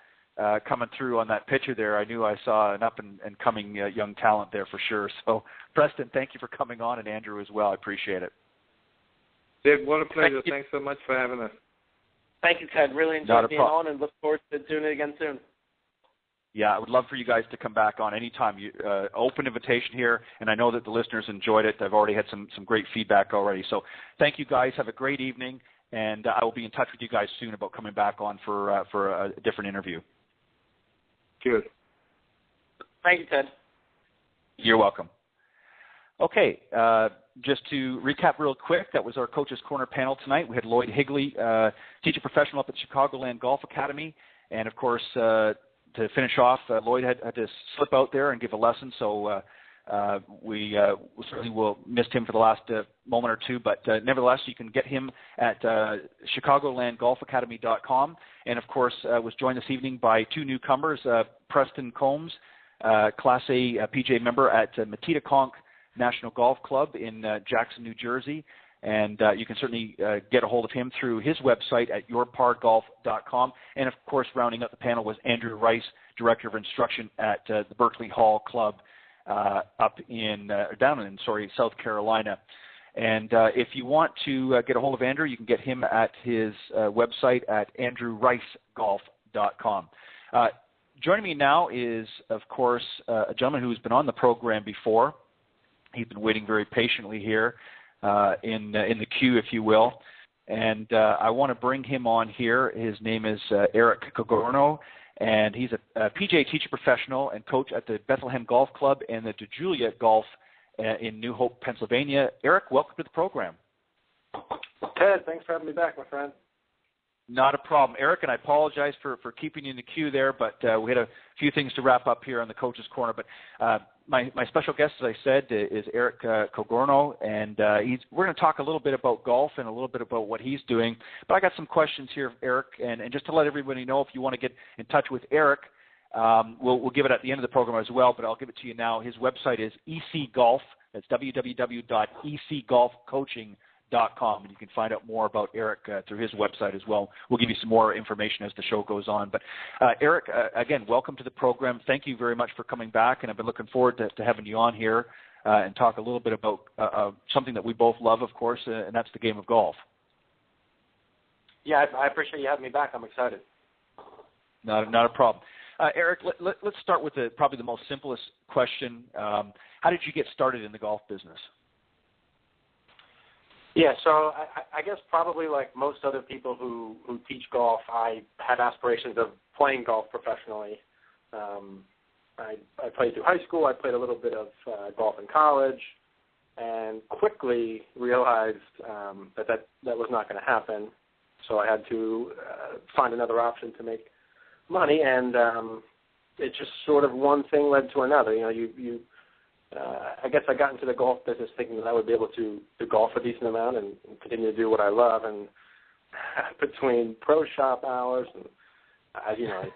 coming through on that picture there. I knew I saw an up-and-coming young talent there for sure. So, Preston, thank you for coming on, and Andrew as well. I appreciate it. Sid, what a pleasure. Thanks so much for having us. Thank you, Ted. Really enjoyed being on and look forward to doing it again soon. Yeah, I would love for you guys to come back on anytime. Open invitation here, and I know that the listeners enjoyed it. I've already had some great feedback already. So thank you, guys. Have a great evening, and I will be in touch with you guys soon about coming back on for a different interview. Good. Thank you, Ted. You're welcome. Okay, just to recap real quick, that was our Coach's Corner panel tonight. We had Lloyd Higley, teacher professional up at Chicagoland Golf Academy. And, of course, to finish off, Lloyd had to slip out there and give a lesson. So we certainly will miss him for the last moment or two. But nevertheless, you can get him at ChicagolandGolfAcademy.com. And, of course, was joined this evening by two newcomers, Preston Combs, Class A PGA member at Matita National Golf Club in Jackson, New Jersey. And you can certainly get a hold of him through his website at yourpargolf.com. And, of course, rounding up the panel was Andrew Rice, Director of Instruction at the Berkeley Hall Club down in South Carolina. And if you want to get a hold of Andrew, you can get him at his website at andrewricegolf.com. Joining me now is, of course, a gentleman who's been on the program before. He's been waiting very patiently here in the queue, if you will. And I want to bring him on here. His name is Eric Cogorno, and he's a PGA teacher professional and coach at the Bethlehem Golf Club and the DeJulia Golf in New Hope, Pennsylvania. Eric, welcome to the program. Ted, thanks for having me back, my friend. Not a problem. Eric, and I apologize for keeping you in the queue there, but we had a few things to wrap up here on the Coach's Corner. But my special guest, as I said, is Eric Cogorno, and we're going to talk a little bit about golf and a little bit about what he's doing. But I got some questions here, Eric, and just to let everybody know, if you want to get in touch with Eric, we'll give it at the end of the program as well, but I'll give it to you now. His website is ecgolf. That's www.ecgolfcoaching.com, and you can find out more about Eric through his website as well. We'll give you some more information as the show goes on. But Eric, again, welcome to the program. Thank you very much for coming back, and I've been looking forward to having you on here and talk a little bit about something that we both love, of course, and that's the game of golf. Yeah, I appreciate you having me back. I'm excited. Not a problem. Eric, let's start with probably the most simplest question. How did you get started in the golf business? Yeah, so I guess probably like most other people who teach golf, I had aspirations of playing golf professionally. I played through high school. I played a little bit of golf in college, and quickly realized that was not going to happen. So I had to find another option to make money, and it just sort of one thing led to another. You know, I guess I got into the golf business thinking that I would be able to golf a decent amount and continue to do what I love. And between pro shop hours and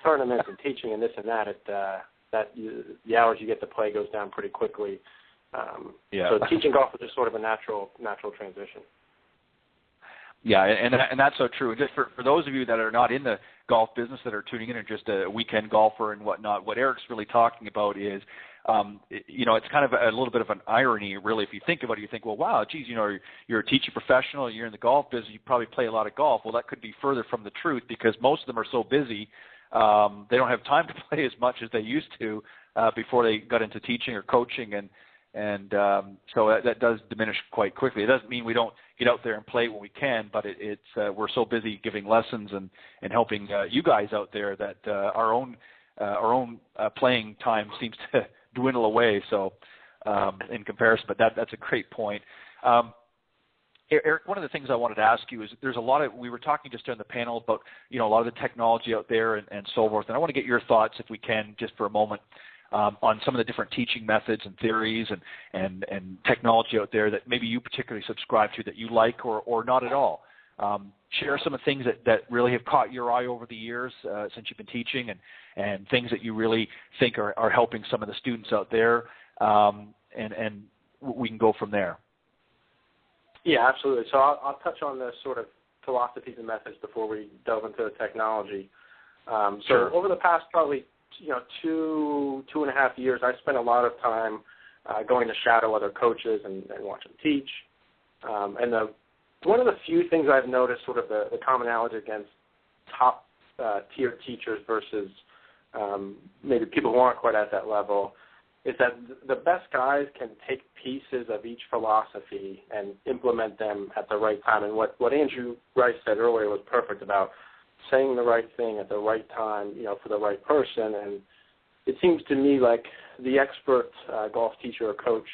tournaments and teaching and this and that, the hours you get to play goes down pretty quickly. So teaching golf was just sort of a natural transition. Yeah, and that's so true. And just for those of you that are not in the golf business, that are tuning in, or just a weekend golfer and whatnot, what Eric's really talking about is, it's kind of a little bit of an irony, really. If you think about it, you think, well, wow, geez, you're a teacher professional, you're in the golf business, you probably play a lot of golf. Well, that could be further from the truth, because most of them are so busy They don't have time to play as much as they used to before they got into teaching or coaching, and so that does diminish quite quickly. It doesn't mean we don't get out there and play when we can, but we're so busy giving lessons and helping you guys out there that our own playing time seems to dwindle away. So in comparison, but that's a great point. Eric, one of the things I wanted to ask you is there's a lot of, we were talking just on the panel about, a lot of the technology out there and so forth, and I want to get your thoughts, if we can, just for a moment, on some of the different teaching methods and theories and technology out there that maybe you particularly subscribe to that you like or not at all. Share some of the things that really have caught your eye over the years since you've been teaching and things that you really think are helping some of the students out there, and we can go from there. Yeah, absolutely. So I'll touch on the sort of philosophies and methods before we delve into the technology. Sure. So over the past probably 2.5 years, I spent a lot of time going to shadow other coaches and watch them teach. And one of the few things I've noticed, sort of the commonality against top tier teachers versus maybe people who aren't quite at that level, is that the best guys can take pieces of each philosophy and implement them at the right time. And what Andrew Rice said earlier was perfect about saying the right thing at the right time, for the right person. And it seems to me like the expert golf teacher or coach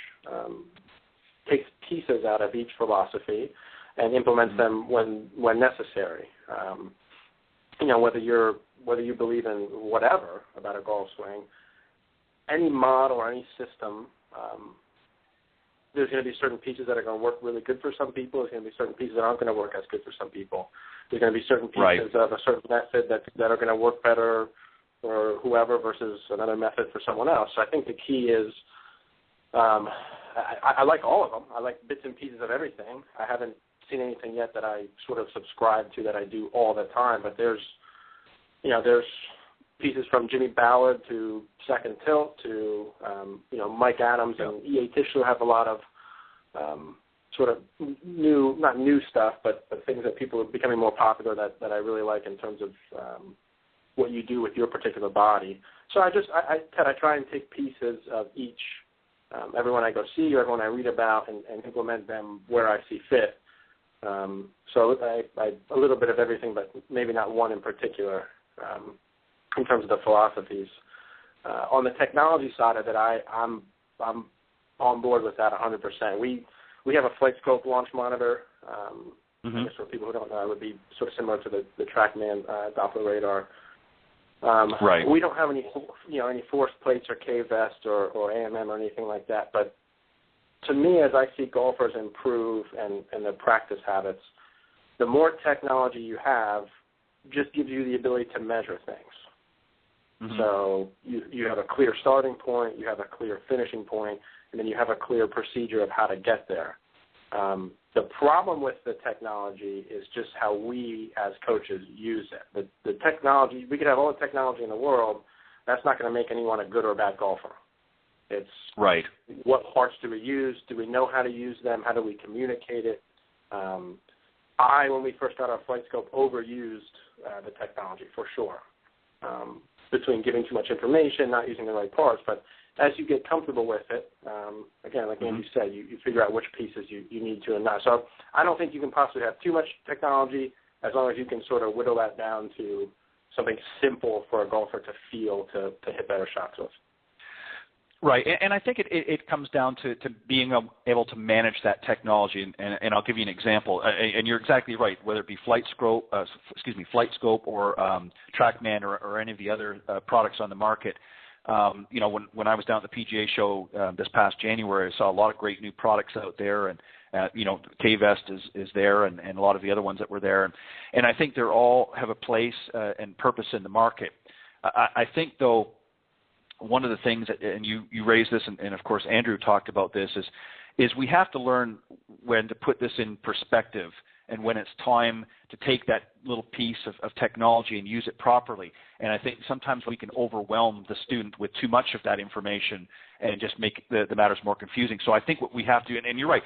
takes pieces out of each philosophy and implements them when necessary. Whether you believe in whatever about a golf swing, any model or any system, there's going to be certain pieces that are going to work really good for some people. There's going to be certain pieces that aren't going to work as good for some people. There's going to be certain pieces of a certain method that are going to work better for whoever versus another method for someone else. So I think the key is I like all of them. I like bits and pieces of everything. I haven't seen anything yet that I sort of subscribe to that I do all the time, but there's pieces from Jimmy Ballard to Second Tilt to Mike Adams and E.A. Tischler have a lot of sort of not new stuff, but things that people are becoming more popular that I really like in terms of what you do with your particular body. So I try and take pieces of each, everyone I go see or everyone I read about and implement them where I see fit. So I a little bit of everything, but maybe not one in particular. In terms of the philosophies. On the technology side of it, I'm on board with that 100%. We have a flight scope launch monitor. I guess for people who don't know, it would be sort of similar to the TrackMan Doppler radar. Right. We don't have any force plates or K-vest or AMM or anything like that. But to me, as I see golfers improve and their practice habits, the more technology you have just gives you the ability to measure things. So you have a clear starting point, you have a clear finishing point, and then you have a clear procedure of how to get there. The problem with the technology is just how we as coaches use it. The technology, we could have all the technology in the world, that's not going to make anyone a good or a bad golfer. It's right. What parts do we use? Do we know how to use them? How do we communicate it? When we first got our flight scope, overused the technology for sure. Between giving too much information, not using the right parts. But as you get comfortable with it, again, like Andy said, you figure out which pieces you need to and not. So I don't think you can possibly have too much technology as long as you can sort of whittle that down to something simple for a golfer to feel to hit better shots with. Right, and I think it comes down to being able to manage that technology, and I'll give you an example. And you're exactly right. Whether it be Flight Scope or TrackMan or any of the other products on the market. When I was down at the PGA show this past January, I saw a lot of great new products out there, and K-Vest is there, and a lot of the other ones that were there, and I think they all have a place and purpose in the market. I think though. One of the things, and you raised this, and of course Andrew talked about this, is we have to learn when to put this in perspective and when it's time to take that little piece of technology and use it properly. And I think sometimes we can overwhelm the student with too much of that information and just make the matters more confusing. So I think what we have to, and you're right,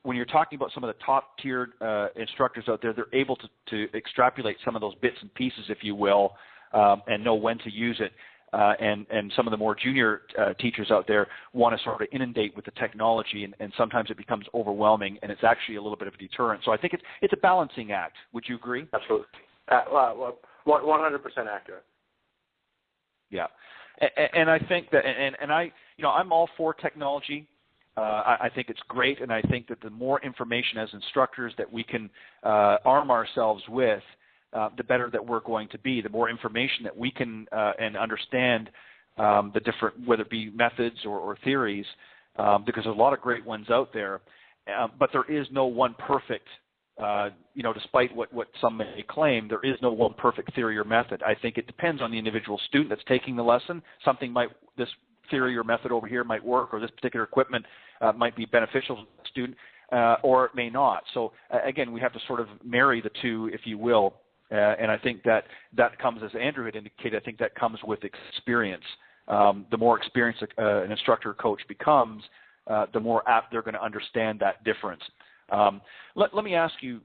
when you're talking about some of the top-tiered instructors out there, they're able to extrapolate some of those bits and pieces, if you will, and know when to use it. And some of the more junior teachers out there want to sort of inundate with the technology, and sometimes it becomes overwhelming, and it's actually a little bit of a deterrent. So I think it's a balancing act. Would you agree? Absolutely. 100% accurate. Yeah, and I think that, and I, I'm all for technology. I think it's great, and I think that the more information as instructors that we can arm ourselves with, the better that we're going to be. The more information that we can and understand the different, whether it be methods or theories, because there's a lot of great ones out there, but there is no one perfect, despite what some may claim, there is no one perfect theory or method. I think it depends on the individual student that's taking the lesson. This theory or method over here might work, or this particular equipment might be beneficial to the student, or it may not. So again, we have to sort of marry the two, if you will. And I think that comes, as Andrew had indicated, I think that comes with experience. The more experienced an instructor or coach becomes, the more apt they're going to understand that difference. Let me ask you,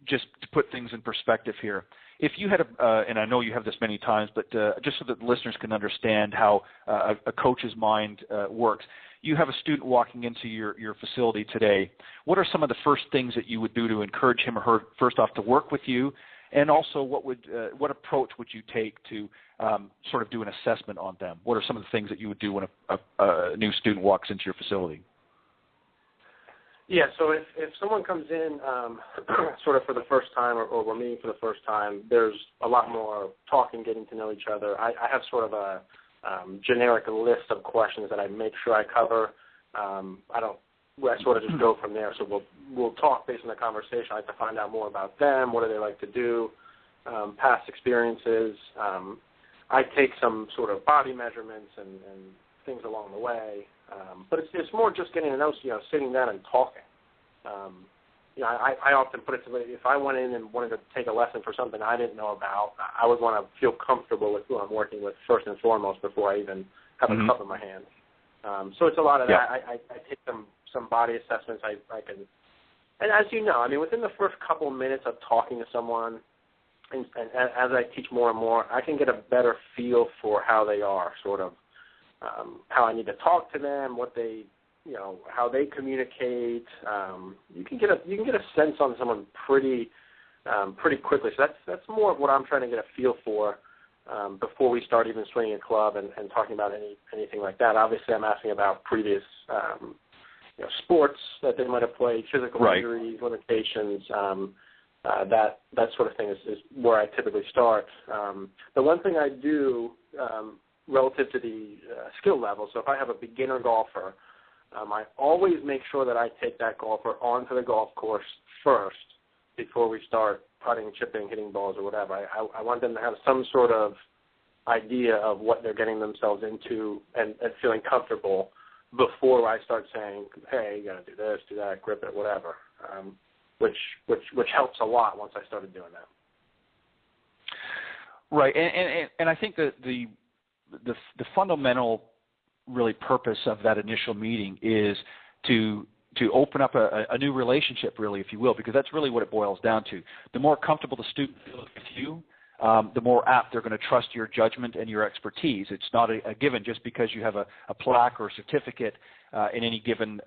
just to put things in perspective here, if you had and I know you have this many times, but just so that listeners can understand how a coach's mind works, you have a student walking into your facility today. What are some of the first things that you would do to encourage him or her, first off, to work with you? And also, what approach would you take to sort of do an assessment on them? What are some of the things that you would do when a new student walks into your facility? Yeah, so if someone comes in sort of for the first time or we're meeting for the first time, there's a lot more talking, getting to know each other. I have sort of a generic list of questions that I make sure I cover. I sort of just go from there. So we'll talk based on the conversation. I like to find out more about them. What do they like to do? Past experiences. I take some sort of body measurements and things along the way. But it's more just getting to know, sitting down and talking. I often put it to if I went in and wanted to take a lesson for something I didn't know about, I would want to feel comfortable with who I'm working with first and foremost before I even have a cup in my hand. So it's a lot of that. I take some body assessments. I can, and as you know, I mean, within the first couple minutes of talking to someone, and as I teach more and more, I can get a better feel for how they are, sort of how I need to talk to them, what they, how they communicate. You can get a sense on someone pretty quickly. So that's more of what I'm trying to get a feel for before we start even swinging a club and talking about anything like that. Obviously, I'm asking about previous sports that they might have played, physical injuries, limitations. That sort of thing is where I typically start. The one thing I do relative to the skill level, so if I have a beginner golfer, I always make sure that I take that golfer onto the golf course first before we start putting, chipping, hitting balls or whatever. I want them to have some sort of idea of what they're getting themselves into and feeling comfortable before I start saying, hey, you got to do this, do that, grip it, whatever, which helps a lot once I started doing that. Right, and I think that the fundamental really purpose of that initial meeting is to open up a new relationship, really, if you will, because that's really what it boils down to. The more comfortable the student feels with you, the more apt they're going to trust your judgment and your expertise. It's not a given just because you have a plaque or a certificate in any given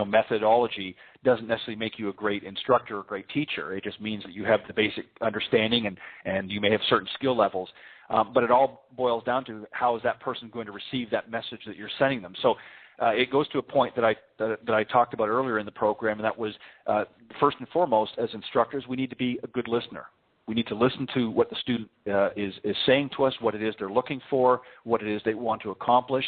methodology doesn't necessarily make you a great instructor or a great teacher. It just means that you have the basic understanding and you may have certain skill levels. But it all boils down to how is that person going to receive that message that you're sending them. So it goes to a point that I talked about earlier in the program, and that was first and foremost, as instructors, we need to be a good listener. We need to listen to what the student is saying to us, what it is they're looking for, what it is they want to accomplish,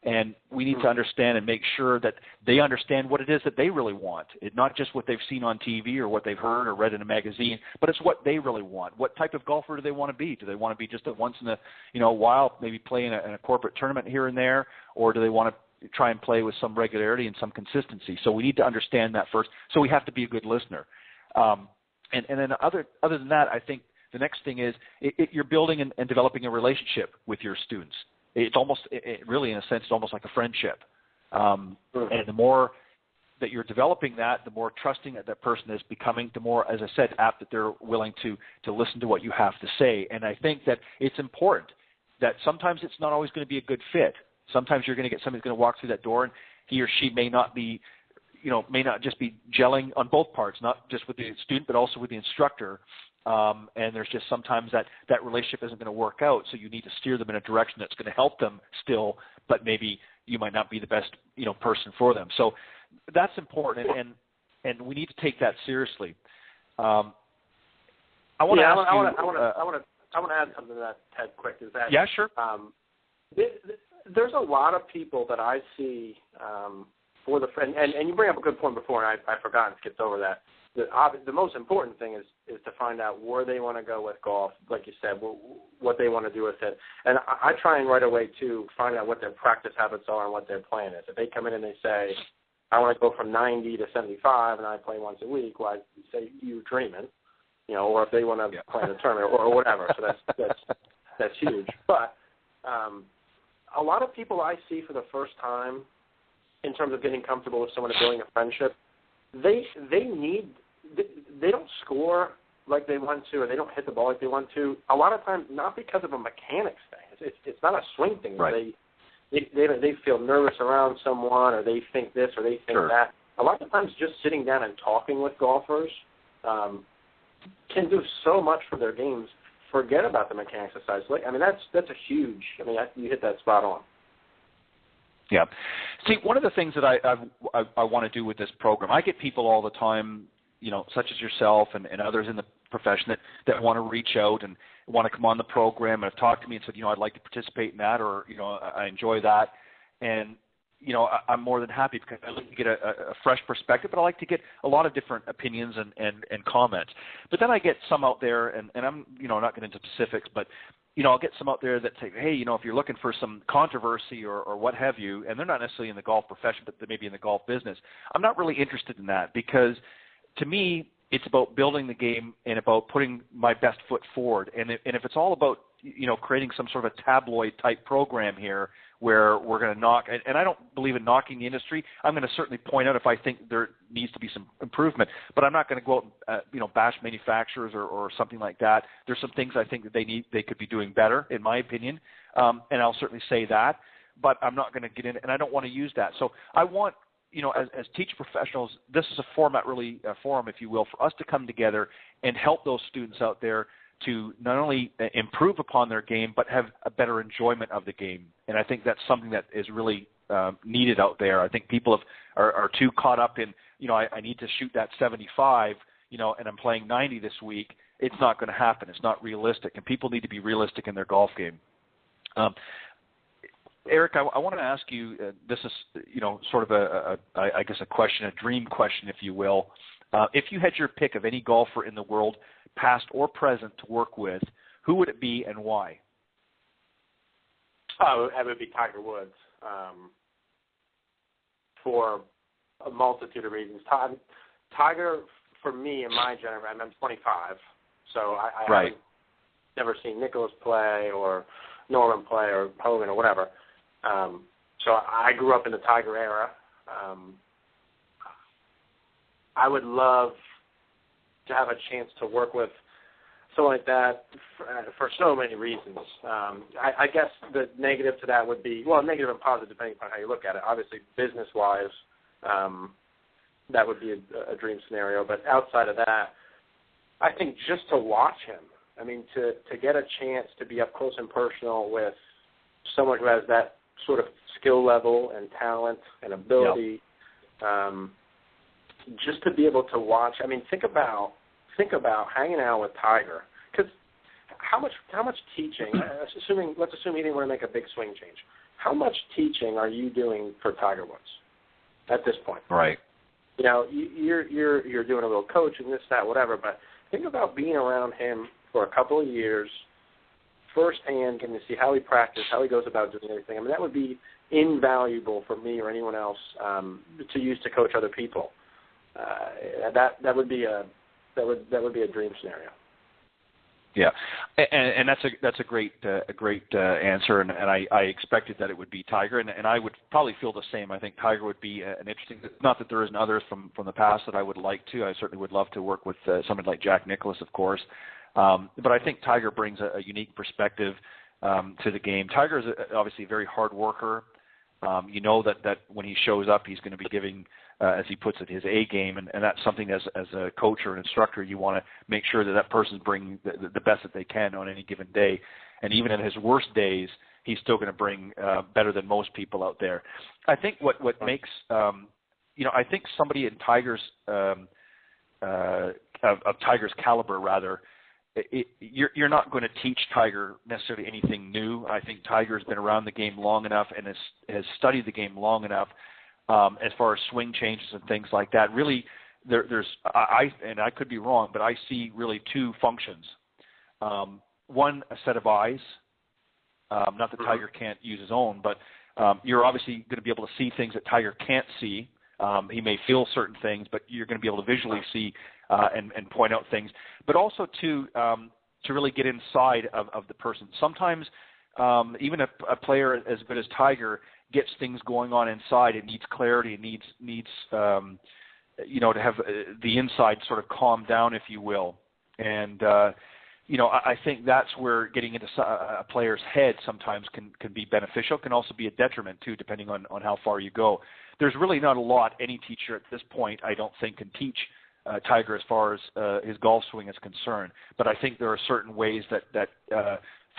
and we need to understand and make sure that they understand what it is that they really want. It's not just what they've seen on TV or what they've heard or read in a magazine, but it's what they really want. What type of golfer do they want to be? Do they want to be just a once in a while, maybe play in a corporate tournament here and there, or do they want to try and play with some regularity and some consistency? So we need to understand that first. So we have to be a good listener. And then other than that, I think the next thing is you're building and developing a relationship with your students. It's almost, really in a sense, it's almost like a friendship. And the more that you're developing that, the more trusting that person is becoming, the more, as I said, apt that they're willing to listen to what you have to say. And I think that it's important that sometimes it's not always going to be a good fit. Sometimes you're going to get somebody who's going to walk through that door, and he or she may not just be gelling on both parts, not just with the student, but also with the instructor. And there's just sometimes that relationship isn't going to work out, so you need to steer them in a direction that's going to help them still, but maybe you might not be the best, person for them. So that's important, and we need to take that seriously. I want to add something to that, Ted, quick. Is that yeah, sure. There's a lot of people that I see for the friend, and you bring up a good point before, and I forgot and skipped over that. The most important thing is to find out where they want to go with golf, like you said, what they want to do with it. And I try and right away, too, find out what their practice habits are and what their plan is. If they come in and they say, I want to go from 90 to 75 and I play once a week, well, I say, you dreaming, or if they want to play in a tournament or whatever. So that's huge. But a lot of people I see for the first time in terms of getting comfortable with someone and building a friendship, they don't score like they want to, or they don't hit the ball like they want to. A lot of times, not because of a mechanics thing. It's not a swing thing. Right. They feel nervous around someone, or they think this, or they think that. A lot of times, just sitting down and talking with golfers can do so much for their games. Forget about the mechanics of size. That's a huge. You hit that spot on. Yeah. See, one of the things that I want to do with this program, I get people all the time, such as yourself and others in the profession that want to reach out and want to come on the program and have talked to me and said, I'd like to participate in that, or, I enjoy that. And, I'm more than happy because I like to get a fresh perspective, but I like to get a lot of different opinions and comments. But then I get some out there, and I'm, not getting into specifics, but I'll get some out there that say, hey, if you're looking for some controversy or what have you, and they're not necessarily in the golf profession, but they may be in the golf business, I'm not really interested in that, because to me, it's about building the game and about putting my best foot forward. And if it's all about, creating some sort of a tabloid type program here where we're going to knock, and I don't believe in knocking the industry. I'm going to certainly point out if I think there needs to be some improvement, but I'm not going to go out and, bash manufacturers or something like that. There's some things I think that they could be doing better, in my opinion, and I'll certainly say that, but I'm not going to get in, and I don't want to use that. So I want, as teacher professionals, this is a forum, if you will, for us to come together and help those students out there to not only improve upon their game, but have a better enjoyment of the game. And I think that's something that is really needed out there. I think people are too caught up in, I need to shoot that 75, and I'm playing 90 this week. It's not going to happen. It's not realistic. And people need to be realistic in their golf game. Eric, I want to ask you, this is, sort of I guess a question, a dream question, if you will. If you had your pick of any golfer in the world, past or present, to work with, who would it be and why? Oh, it would be Tiger Woods, for a multitude of reasons. Tiger, for me, in my generation, I'm 25, so I haven't never seen Nicklaus play or Norman play or Hogan or whatever. So I grew up in the Tiger era. I would love to have a chance to work with someone like that for so many reasons. I guess the negative to that would be, well, negative and positive depending on how you look at it. Obviously, business-wise, that would be a dream scenario. But outside of that, I think just to watch him, to get a chance to be up close and personal with someone who has that sort of skill level and talent and ability, just to be able to watch. Think about hanging out with Tiger, because how much teaching? Let's assume he didn't want to make a big swing change. How much teaching are you doing for Tiger Woods at this point? Right. You're doing a little coaching, this, that, whatever. But think about being around him for a couple of years, firsthand, getting to see how he practices, how he goes about doing everything. That would be invaluable for me or anyone else to use to coach other people. That would be a dream scenario. Yeah, and that's a great answer, and I expected that it would be Tiger, and I would probably feel the same. I think Tiger would be an interesting. Not that there isn't others from the past that I would like to. I certainly would love to work with somebody like Jack Nicklaus, of course, but I think Tiger brings a unique perspective to the game. Tiger is obviously a very hard worker. You know that when he shows up, he's going to be giving, as he puts it, his A game, and that's something as a coach or an instructor, you want to make sure that person's bringing the best that they can on any given day. And even in his worst days, he's still going to bring better than most people out there. I think what makes, I think somebody in Tiger's, of Tiger's caliber, rather, you're not going to teach Tiger necessarily anything new. I think Tiger's been around the game long enough and has studied the game long enough as far as swing changes and things like that. Really, there's I could be wrong, but I see really two functions. One, a set of eyes. Not that Tiger can't use his own, but you're obviously going to be able to see things that Tiger can't see. He may feel certain things, but you're going to be able to visually see and point out things. But also to really get inside of the person. Sometimes even a player as good as Tiger gets things going on inside. It needs clarity. It needs to have the inside sort of calm down, if you will. And I think that's where getting into a player's head sometimes can be beneficial. Can also be a detriment too, depending on how far you go. There's really not a lot any teacher at this point, I don't think, can teach Tiger as far as his golf swing is concerned. But I think there are certain ways that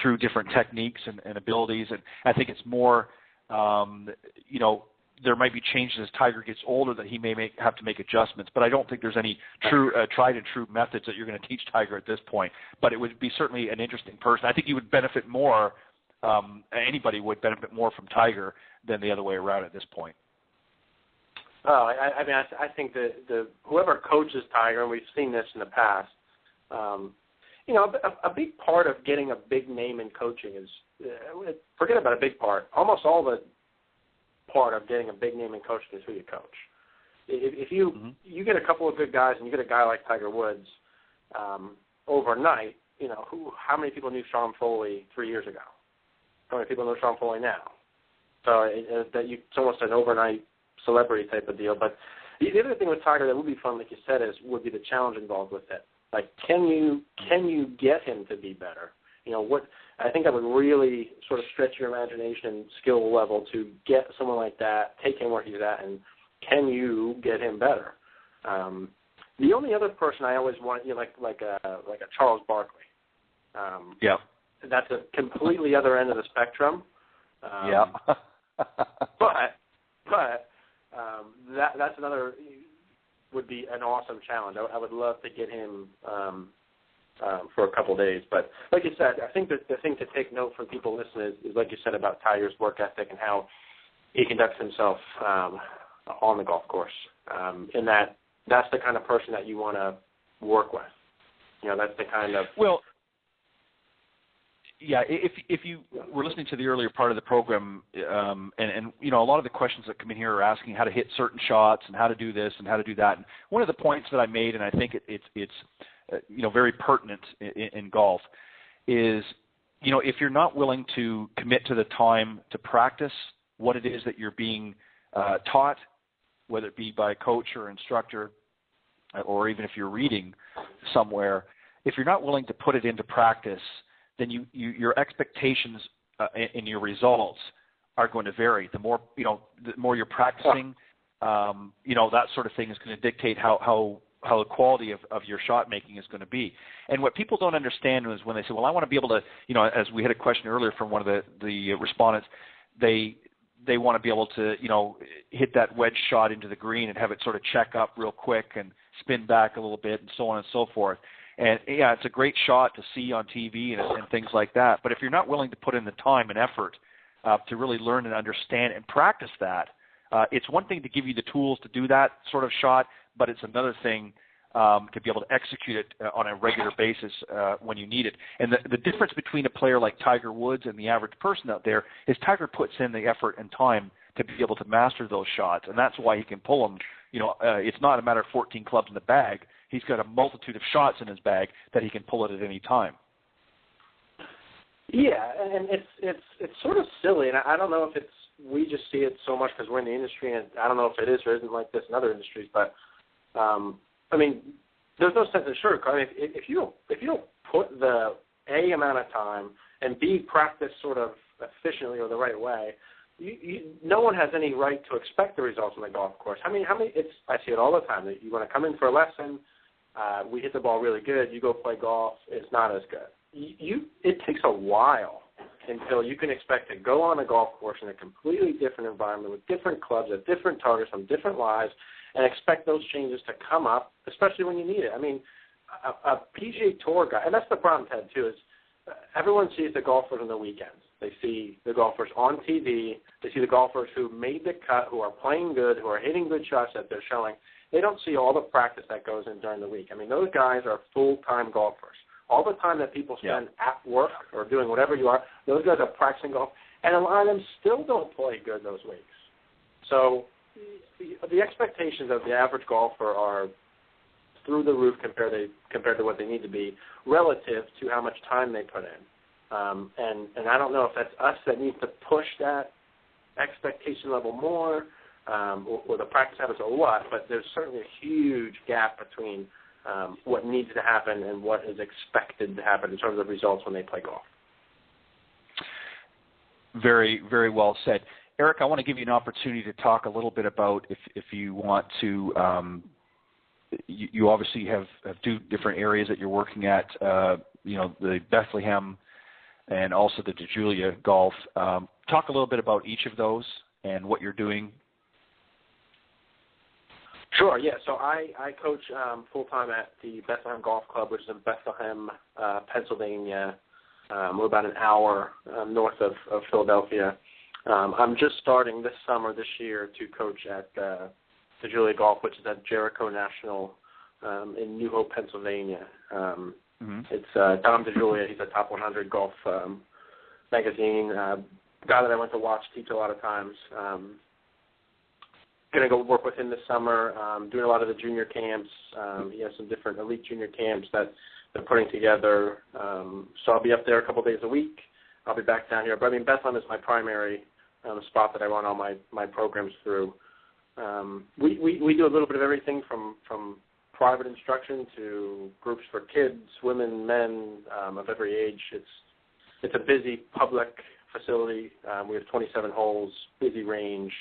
through different techniques and abilities, and I think it's more, there might be changes as Tiger gets older that he may have to make adjustments. But I don't think there's any true tried and true methods that you're going to teach Tiger at this point. But it would be certainly an interesting person. I think you would benefit more, anybody would benefit more from Tiger than the other way around at this point. Oh, I think the whoever coaches Tiger, and we've seen this in the past, a big part of getting a big name in coaching is, forget about a big part, almost all the part of getting a big name in coaching is who you coach. If you get a couple of good guys and you get a guy like Tiger Woods overnight, how many people knew Sean Foley 3 years ago? How many people know Sean Foley now? So it's almost an overnight celebrity type of deal. But the other thing with Tiger that would be fun, like you said, would be the challenge involved with it. Like, can you get him to be better? I think that would really sort of stretch your imagination and skill level to get someone like that, take him where he's at, and can you get him better? The only other person I always want, like a Charles Barkley. Yeah. That's a completely other end of the spectrum. Yeah. But that's another would be an awesome challenge. I would love to get him for a couple of days. But like you said, I think that the thing to take note from people listening is like you said about Tiger's work ethic and how he conducts himself on the golf course. And that's the kind of person that you want to work with. That's the kind of Yeah, if you were listening to the earlier part of the program, and a lot of the questions that come in here are asking how to hit certain shots and how to do this and how to do that. And one of the points that I made, and I think it's very pertinent in golf, is if you're not willing to commit to the time to practice what it is that you're being taught, whether it be by a coach or instructor, or even if you're reading somewhere, if you're not willing to put it into practice, then your expectations in your results are going to vary. The more you're practicing, that sort of thing is going to dictate how the quality of your shot making is going to be. And what people don't understand is when they say, well, I want to be able to, as we had a question earlier from one of the respondents, they want to be able to, hit that wedge shot into the green and have it sort of check up real quick and spin back a little bit and so on and so forth. And, yeah, it's a great shot to see on TV and things like that. But if you're not willing to put in the time and effort to really learn and understand and practice that, it's one thing to give you the tools to do that sort of shot, but it's another thing to be able to execute it on a regular basis when you need it. And the difference between a player like Tiger Woods and the average person out there is Tiger puts in the effort and time to be able to master those shots, and that's why he can pull them. It's not a matter of 14 clubs in the bag. He's got a multitude of shots in his bag that he can pull it at any time. Yeah, and it's sort of silly, and I don't know if we just see it so much because we're in the industry, and I don't know if it is or isn't like this in other industries, but I mean, there's no sense in sugarcoat. I mean, if you don't put the A amount of time and B practice sort of efficiently or the right way, no one has any right to expect the results on the golf course. I see it all the time. That you want to come in for a lesson, we hit the ball really good. You go play golf, it's not as good. It takes a while until you can expect to go on a golf course in a completely different environment with different clubs at different targets on different lives, and expect those changes to come up, especially when you need it. I mean, a PGA Tour guy, and that's the problem, Ted, too, is everyone sees the golfers on the weekends. They see the golfers on TV. They see the golfers who made the cut, who are playing good, who are hitting good shots that they're showing. They don't see all the practice that goes in during the week. I mean, those guys are full-time golfers. All the time that people spend at work or doing whatever you are, those guys are practicing golf, and a lot of them still don't play good those weeks. So the expectations of the average golfer are through the roof compared to what they need to be relative to how much time they put in. And I don't know if that's us that needs to push that expectation level more or the practice habits or what, but there's certainly a huge gap between what needs to happen and what is expected to happen in terms of results when they play golf. Very, very well said. Eric, I want to give you an opportunity to talk a little bit about, if you want to, you obviously have two different areas that you're working at, the Bethlehem and also the DeJulia golf. Talk a little bit about each of those and what you're doing. Sure, yeah. So I coach full-time at the Bethlehem Golf Club, which is in Bethlehem, Pennsylvania. We're about an hour north of Philadelphia. I'm just starting this year to coach at DeJulia Golf, which is at Jericho National in New Hope, Pennsylvania. It's Dom DeJulia. He's a top 100 golf magazine guy that I went to watch teach a lot of times. Going to go work with him this summer, doing a lot of the junior camps. He has some different elite junior camps that they're putting together. So I'll be up there a couple days a week. I'll be back down here. But, I mean, Bethlehem is my primary spot that I run all my programs through. We do a little bit of everything from private instruction to groups for kids, women, men of every age. It's a busy public facility. We have 27 holes, busy range,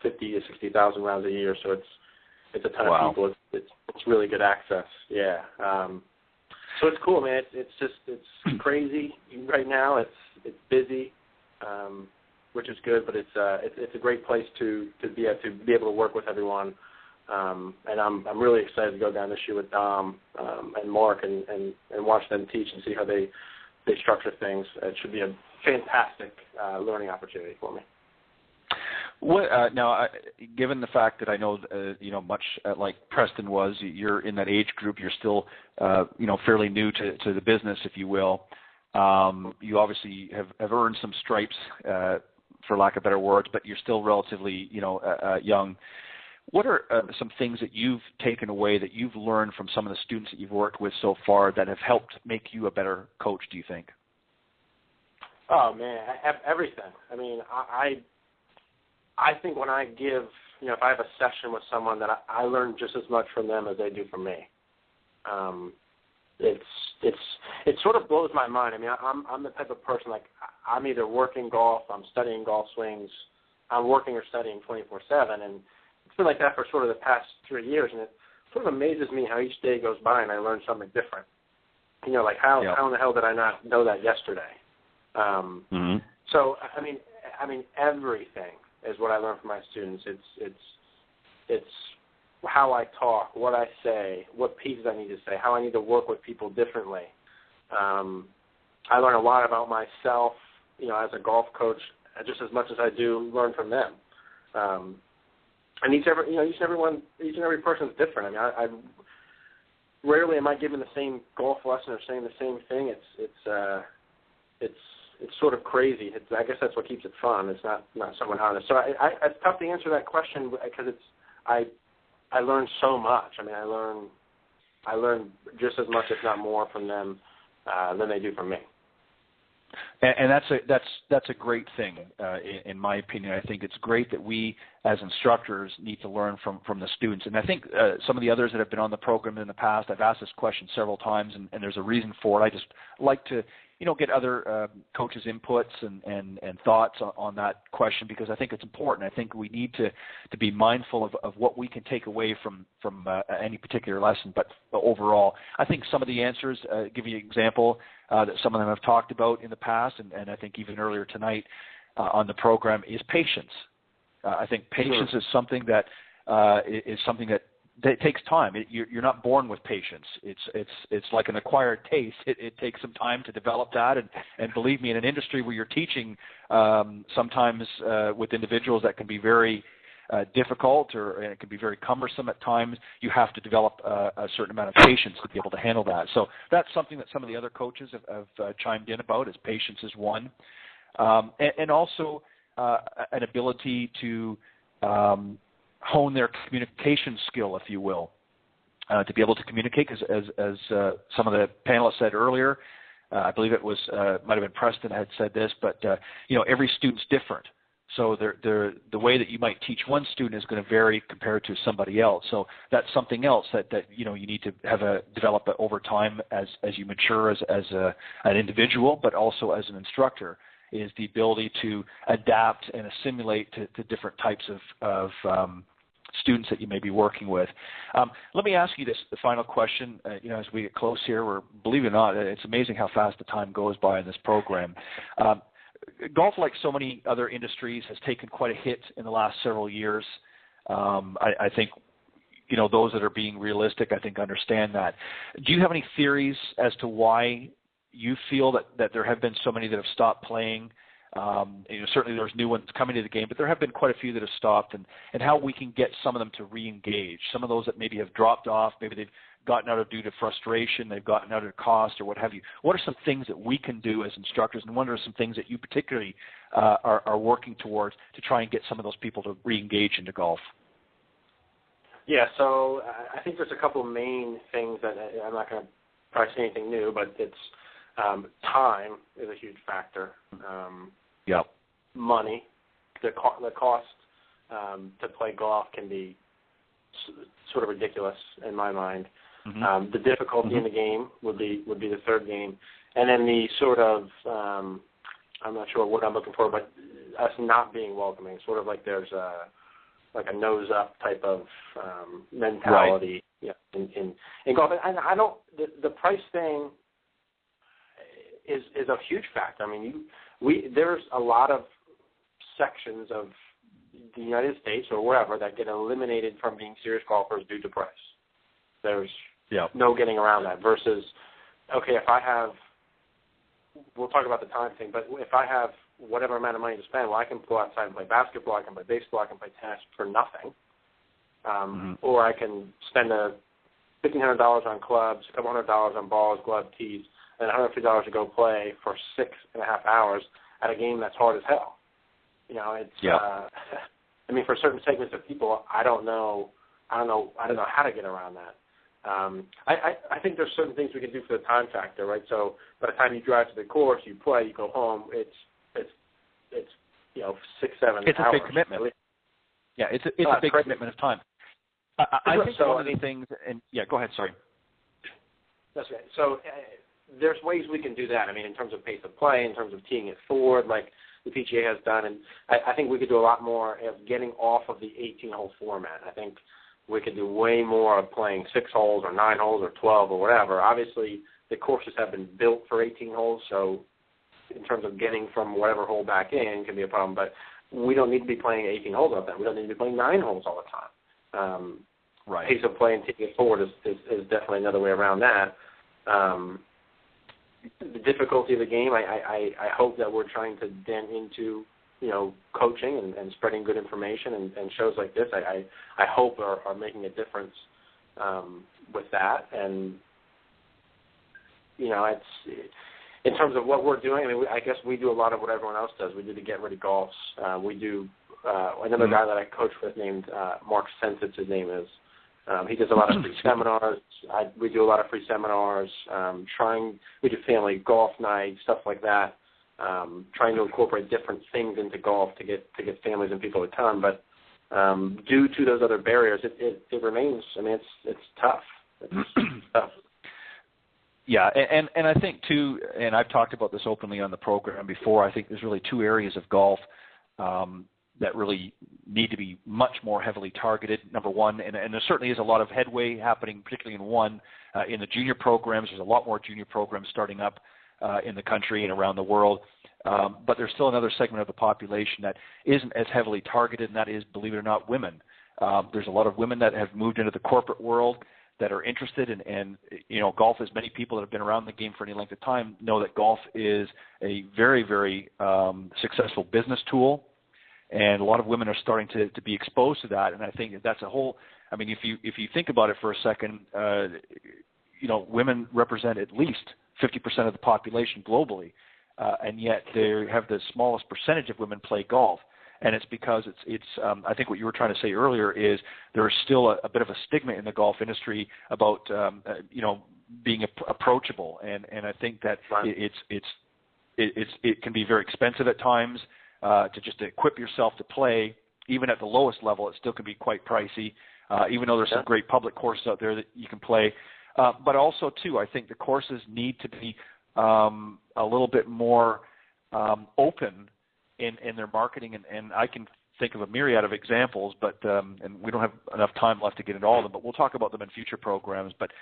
50 to 60,000 rounds a year, so it's a ton of people. It's really good access. Yeah. So it's cool, man. It's crazy right now. It's busy, which is good, but it's a great place to be able to work with everyone. And I'm really excited to go down this year with Dom and Mark and watch them teach and see how they structure things. It should be a fantastic learning opportunity for me. What, now, given the fact that I know, much like Preston was, you're in that age group, you're still, fairly new to the business, if you will. You obviously have earned some stripes, for lack of better words, but you're still relatively, young. What are some things that you've taken away, that you've learned from some of the students that you've worked with so far that have helped make you a better coach, do you think? Oh, man, everything. I mean, I think when I give, if I have a session with someone, that I learn just as much from them as they do from me. It sort of blows my mind. I mean, I'm the type of person, like, I'm either working golf, I'm studying golf swings, I'm working or studying 24/7, and it's been like that for sort of the past 3 years, and it sort of amazes me how each day goes by and I learn something different. Like how in the hell did I not know that yesterday? So I mean everything is what I learn from my students. It's how I talk, what I say, what pieces I need to say, how I need to work with people differently. I learn a lot about myself, as a golf coach, just as much as I do learn from them. And each and every person is different. I mean, I rarely am I given the same golf lesson or saying the same thing. It's sort of crazy. I guess that's what keeps it fun. It's not somewhat honest. So it's tough to answer that question because I learn so much. I mean, I learn just as much, if not more, from them than they do from me. And that's a great thing, in my opinion. I think it's great that we, as instructors, need to learn from the students. And I think some of the others that have been on the program in the past, I've asked this question several times, and there's a reason for it. I just like to, get other coaches' inputs and thoughts on that question, because I think it's important. I think we need to be mindful of what we can take away from any particular lesson. But overall, I think some of the answers, give you an example, that some of them have talked about in the past, and I think even earlier tonight on the program, is patience. I think patience is something that that takes time. You're not born with patience. It's like an acquired taste. It takes some time to develop that, and believe me, in an industry where you're teaching, sometimes with individuals that can be very difficult, and it can be very cumbersome at times, you have to develop a certain amount of patience to be able to handle that. So that's something that some of the other coaches have chimed in about, is patience is one. And also an ability to hone their communication skill, if you will, to be able to communicate, because as some of the panelists said earlier, I believe it was, might have been Preston had said this, but every student's different. So the way that you might teach one student is going to vary compared to somebody else. So that's something else that you need to develop over time as you mature as an individual, but also as an instructor, is the ability to adapt and assimilate to different types of students that you may be working with. Let me ask you the final question. As we get close here, believe it or not, it's amazing how fast the time goes by in this program. Golf, like so many other industries, has taken quite a hit in the last several years. I think, those that are being realistic, I think, understand that. Do you have any theories as to why you feel that there have been so many that have stopped playing? Certainly there's new ones coming to the game, but there have been quite a few that have stopped, and how we can get some of them to re-engage. Some of those that maybe have dropped off, maybe they've gotten out of due to frustration, they've gotten out of cost, or what have you. What are some things that we can do as instructors, and what are some things that you particularly are working towards to try and get some of those people to re-engage into golf? Yeah, so I think there's a couple of main things that I'm not going to probably say anything new, but it's time is a huge factor. Yep. Money, the cost to play golf can be sort of ridiculous in my mind. Mm-hmm. The difficulty in the game would be the third game, and then the sort of I'm not sure what I'm looking for, but us not being welcoming, sort of like there's a nose up type of mentality, right, in golf. And I don't the price thing is a huge factor. I mean, there's a lot of sections of the United States or wherever that get eliminated from being serious golfers due to price. There's no getting around that. Versus, okay, if I have, we'll talk about the time thing, but if I have whatever amount of money to spend, well, I can go outside and play basketball, I can play baseball, I can play tennis for nothing, or I can spend $1,500 on clubs, a couple $100 on balls, gloves, tees, and $150 to go play for 6.5 hours at a game that's hard as hell. I mean, for certain segments of people, I don't know how to get around that. I think there's certain things we can do for the time factor, right? So by the time you drive to the course, you play, you go home, it's 6-7 hours. It's a big commitment. Yeah, it's a big commitment of time. I think so, one of the things, and go ahead, sorry. That's right. So there's ways we can do that. I mean, in terms of pace of play, in terms of teeing it forward, like the PGA has done, and I think we could do a lot more of getting off of the 18-hole format. I think we could do way more of playing 6 holes or 9 holes or 12 or whatever. Obviously, the courses have been built for 18 holes, so in terms of getting from whatever hole back in can be a problem, but we don't need to be playing 18 holes all the time. We don't need to be playing 9 holes all the time. Right. Pace of play and taking it forward is definitely another way around that. The difficulty of the game, I hope that we're trying to dent into, coaching and spreading good information, and shows like this, I hope are making a difference with that. And, it's in terms of what we're doing, I mean, I guess we do a lot of what everyone else does. We do the Get Ready Golfs. We do another guy that I coach with named Mark Sensitz, his name is. He does a lot of free seminars. We do a lot of free seminars. We do family golf nights, stuff like that. trying to incorporate different things into golf to get families and people to come. But due to those other barriers, it remains. I mean, it's tough. It's tough. Yeah, and I think too, and I've talked about this openly on the program before. I think there's really two areas of golf that really need to be much more heavily targeted. Number one, and there certainly is a lot of headway happening, particularly in one, in the junior programs. There's a lot more junior programs starting up in the country and around the world. But there's still another segment of the population that isn't as heavily targeted, and that is, believe it or not, women. There's a lot of women that have moved into the corporate world that are interested in, and golf, as many people that have been around the game for any length of time know that golf is a very, very successful business tool. And a lot of women are starting to be exposed to that, and I think that's a whole. I mean, if you think about it for a second, women represent at least 50% of the population globally, and yet they have the smallest percentage of women play golf, and it's because it's. I think what you were trying to say earlier is there is still a bit of a stigma in the golf industry about being approachable, and I think that right. it can be very expensive at times. To just equip yourself to play, even at the lowest level, it still can be quite pricey, even though there's some great public courses out there that you can play. But also, too, I think the courses need to be a little bit more open in their marketing, and I can think of a myriad of examples, but and we don't have enough time left to get into all of them, but we'll talk about them in future programs. But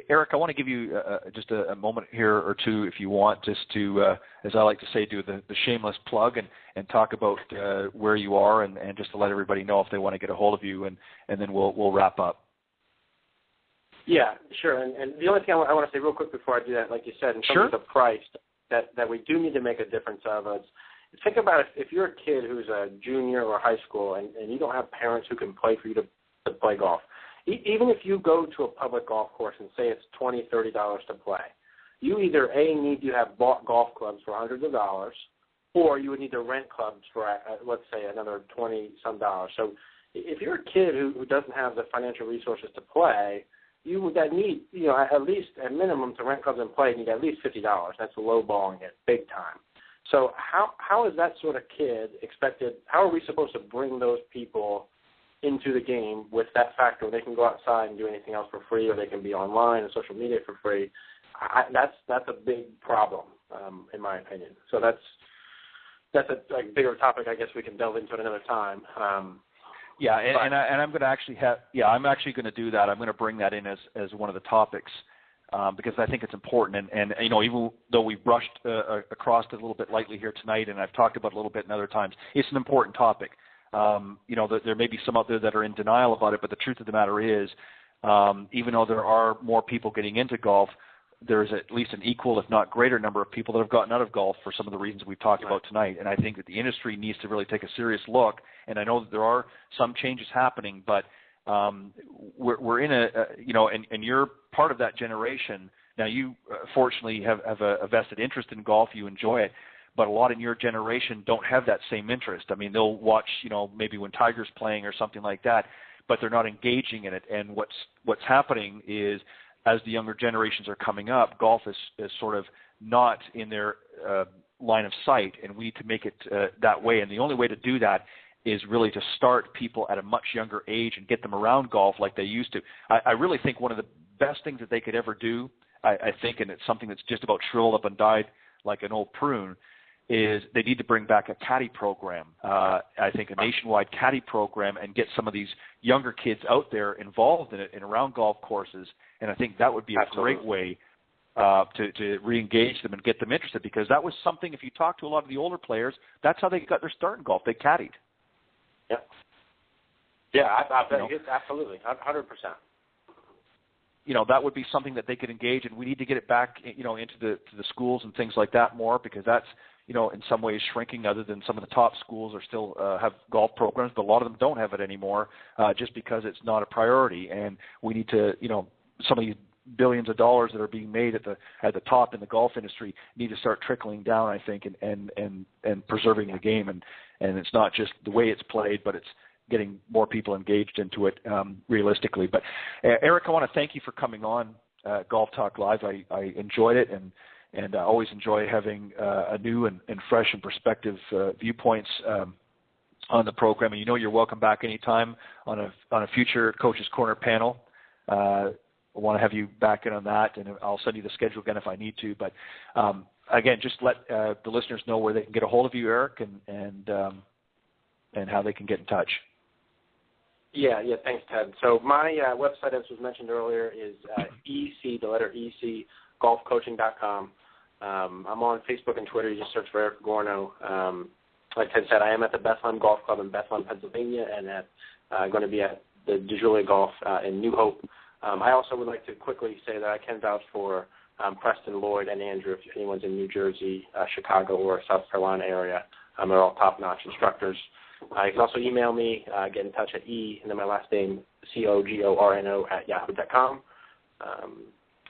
Eric, I want to give you just a moment here or two, if you want, just to, as I like to say, do the shameless plug and talk about where you are and just to let everybody know if they want to get a hold of you, and then we'll wrap up. Yeah, sure. And the only thing I want to say real quick before I do that, like you said, in terms of the price, that we do need to make a difference of. Think about if you're a kid who's a junior or high school and you don't have parents who can play for you to play golf. Even if you go to a public golf course and say it's $20, $30 to play, you either need to have bought golf clubs for hundreds of dollars, or you would need to rent clubs for, let's say, another $20-some. So if you're a kid who doesn't have the financial resources to play, you would need, at least at minimum to rent clubs and play, you need at least $50. That's lowballing it big time. So how is that sort of kid expected? How are we supposed to bring those people into the game with that factor? They can go outside and do anything else for free, or they can be online and social media for free. That's a big problem, in my opinion. So that's a bigger topic. I guess we can delve into at another time. And I'm going to actually I'm actually going to do that. I'm going to bring that in as one of the topics because I think it's important. And even though we brushed across it a little bit lightly here tonight, and I've talked about it a little bit in other times, it's an important topic. There may be some out there that are in denial about it, but the truth of the matter is, even though there are more people getting into golf, there's at least an equal, if not greater, number of people that have gotten out of golf for some of the reasons we've talked about tonight. And I think that the industry needs to really take a serious look. And I know that there are some changes happening, but we're in and you're part of that generation. Now, you fortunately have a vested interest in golf. You enjoy it. But a lot in your generation don't have that same interest. I mean, they'll watch, maybe when Tiger's playing or something like that, but they're not engaging in it. And what's happening is, as the younger generations are coming up, golf is sort of not in their line of sight, and we need to make it that way. And the only way to do that is really to start people at a much younger age and get them around golf like they used to. I really think one of the best things that they could ever do, I think, and it's something that's just about shriveled up and died like an old prune, is they need to bring back a caddy program. I think a nationwide caddy program, and get some of these younger kids out there involved in it and around golf courses. And I think that would be a great way to re-engage them and get them interested, because that was something, if you talk to a lot of the older players, that's how they got their start in golf. They caddied. Yep. Yeah, absolutely, 100%. That would be something that they could engage, and we need to get it back, into the schools and things like that more, because that's, in some ways shrinking, other than some of the top schools are still have golf programs, but a lot of them don't have it anymore, just because it's not a priority. And we need to, some of these billions of dollars that are being made at the top in the golf industry need to start trickling down, I think, and preserving the game. And it's not just the way it's played, but it's getting more people engaged into it realistically. But Eric, I want to thank you for coming on Golf Talk Live. I enjoyed it, and and I always enjoy having a new and fresh and perspective viewpoints on the program. And you're welcome back anytime on a future Coach's Corner panel. I want to have you back in on that, and I'll send you the schedule again if I need to. But again, just let the listeners know where they can get a hold of you, Eric, and how they can get in touch. Yeah, thanks, Ted. So my website, as was mentioned earlier, is EC, the letter EC, golfcoaching.com. I'm on Facebook and Twitter. You just search for Eric Cogorno. Like Ted said, I am at the Bethlehem Golf Club in Bethlehem, Pennsylvania, and going to be at the DeJulia Golf in New Hope. I also would like to quickly say that I can vouch for Preston, Lloyd, and Andrew if anyone's in New Jersey, Chicago, or South Carolina area. They're all top-notch instructors. You can also email me, get in touch at and then my last name, Cogorno @yahoo.com.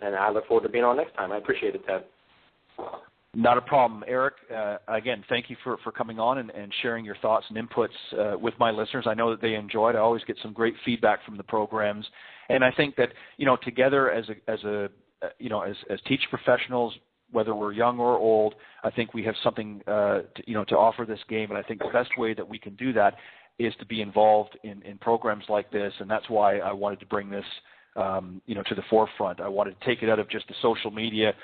And I look forward to being on next time. I appreciate it, Ted. Not a problem, Eric. Again, thank you for coming on and sharing your thoughts and inputs with my listeners. I know that they enjoy it. I always get some great feedback from the programs, and I think that together as teaching professionals, whether we're young or old, I think we have something to offer this game, and I think the best way that we can do that is to be involved in programs like this, and that's why I wanted to bring this to the forefront. I wanted to take it out of just the social media,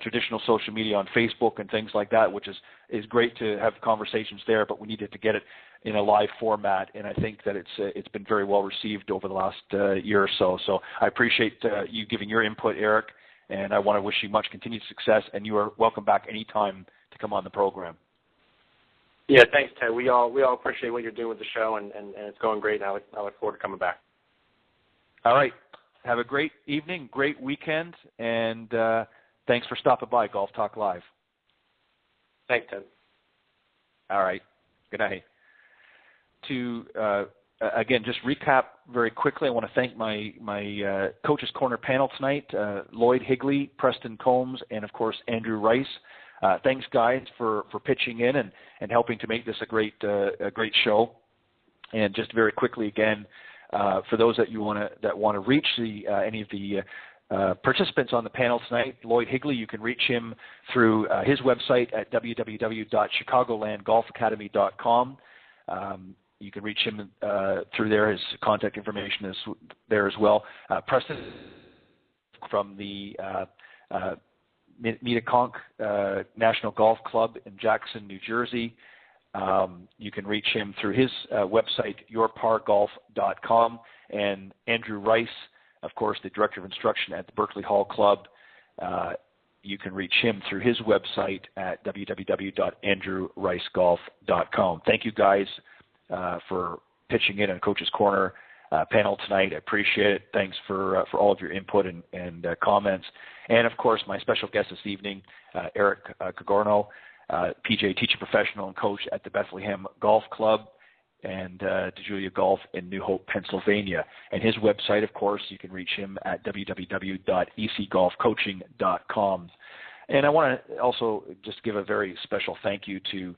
traditional social media on Facebook and things like that, which is great to have conversations there, but we needed to get it in a live format, and I think that it's been very well received over the last year or so. So I appreciate you giving your input, Eric, and I want to wish you much continued success, and you are welcome back anytime to come on the program. Yeah, thanks, Ted. We all appreciate what you're doing with the show, and it's going great, and I look forward to coming back. All right. Have a great evening, great weekend, and thanks for stopping by Golf Talk Live. Thanks, Ted. All right. Good night. To again, just recap very quickly, I want to thank my Coach's Corner panel tonight, Lloyd Higley, Preston Combs, and, of course, Andrew Rice. Thanks, guys, for pitching in and helping to make this a great show. And just very quickly again, for those that want to reach any of the participants on the panel tonight, Lloyd Higley, you can reach him through his website at www.chicagolandgolfacademy.com. You can reach him through there. His contact information is there as well. Preston from the Metaconk National Golf Club in Jackson, New Jersey. You can reach him through his website, yourpargolf.com. And Andrew Rice, of course, the Director of Instruction at the Berkeley Hall Club. You can reach him through his website at www.andrewricegolf.com. Thank you, guys, for pitching in on Coach's Corner panel tonight. I appreciate it. Thanks for all of your input and comments. And, of course, my special guest this evening, Eric Cogorno, PGA teacher, professional, and coach at the Bethlehem Golf Club and DeJulia Golf in New Hope, Pennsylvania. And his website, of course, you can reach him at www.ecgolfcoaching.com. And I want to also just give a very special thank you to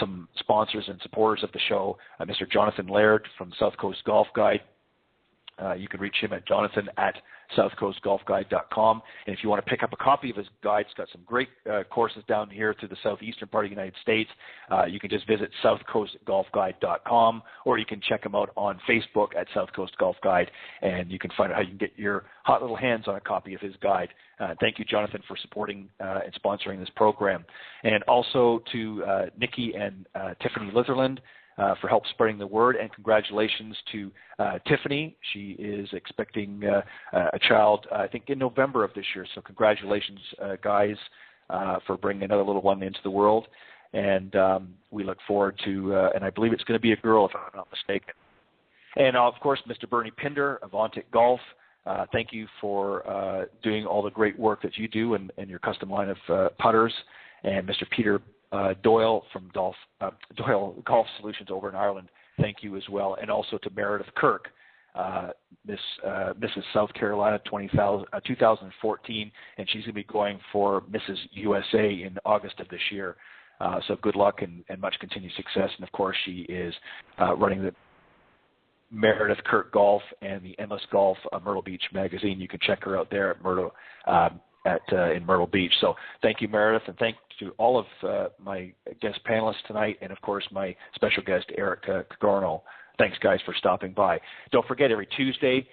some sponsors and supporters of the show, Mr. Jonathan Laird from South Coast Golf Guide. You can reach him at jonathan@southcoastgolfguide.com. And if you want to pick up a copy of his guide, it's got some great courses down here to the southeastern part of the United States. You can just visit southcoastgolfguide.com, or you can check him out on Facebook at South Coast Golf Guide, and you can find out how you can get your hot little hands on a copy of his guide. Thank you, Jonathan, for supporting and sponsoring this program. And also to Nikki and Tiffany Litherland, for help spreading the word, and congratulations to Tiffany. She is expecting a child, I think, in November of this year. So congratulations, guys, for bringing another little one into the world. And we look forward to, and I believe it's going to be a girl, if I'm not mistaken. And, of course, Mr. Bernie Pinder of Ontic Golf. Thank you for doing all the great work that you do and your custom line of putters. And Mr. Peter Doyle from Doyle Golf Solutions over in Ireland, thank you as well. And also to Meredith Kirk, Mrs. South Carolina 2014, and she's going to be going for Mrs. USA in August of this year. So good luck and much continued success. And, of course, she is running the Meredith Kirk Golf and the Endless Golf Myrtle Beach magazine. You can check her out there at in Myrtle Beach. So thank you, Meredith, and thank to all of my guest panelists tonight, and of course my special guest, Eric Cogorno. Thanks, guys, for stopping by. Don't forget, every Tuesday,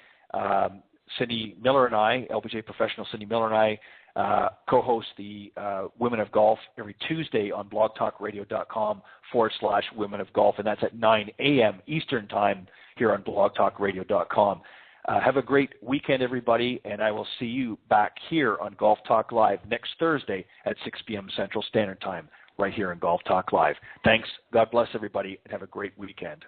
Cindy Miller and I, LPGA professional Cindy Miller and I, co-host the Women of Golf every Tuesday on blogtalkradio.com/Women of Golf, and that's at 9 a.m. Eastern Time here on blogtalkradio.com. Have a great weekend, everybody, and I will see you back here on Golf Talk Live next Thursday at 6 p.m. Central Standard Time, right here on Golf Talk Live. Thanks. God bless everybody, and have a great weekend.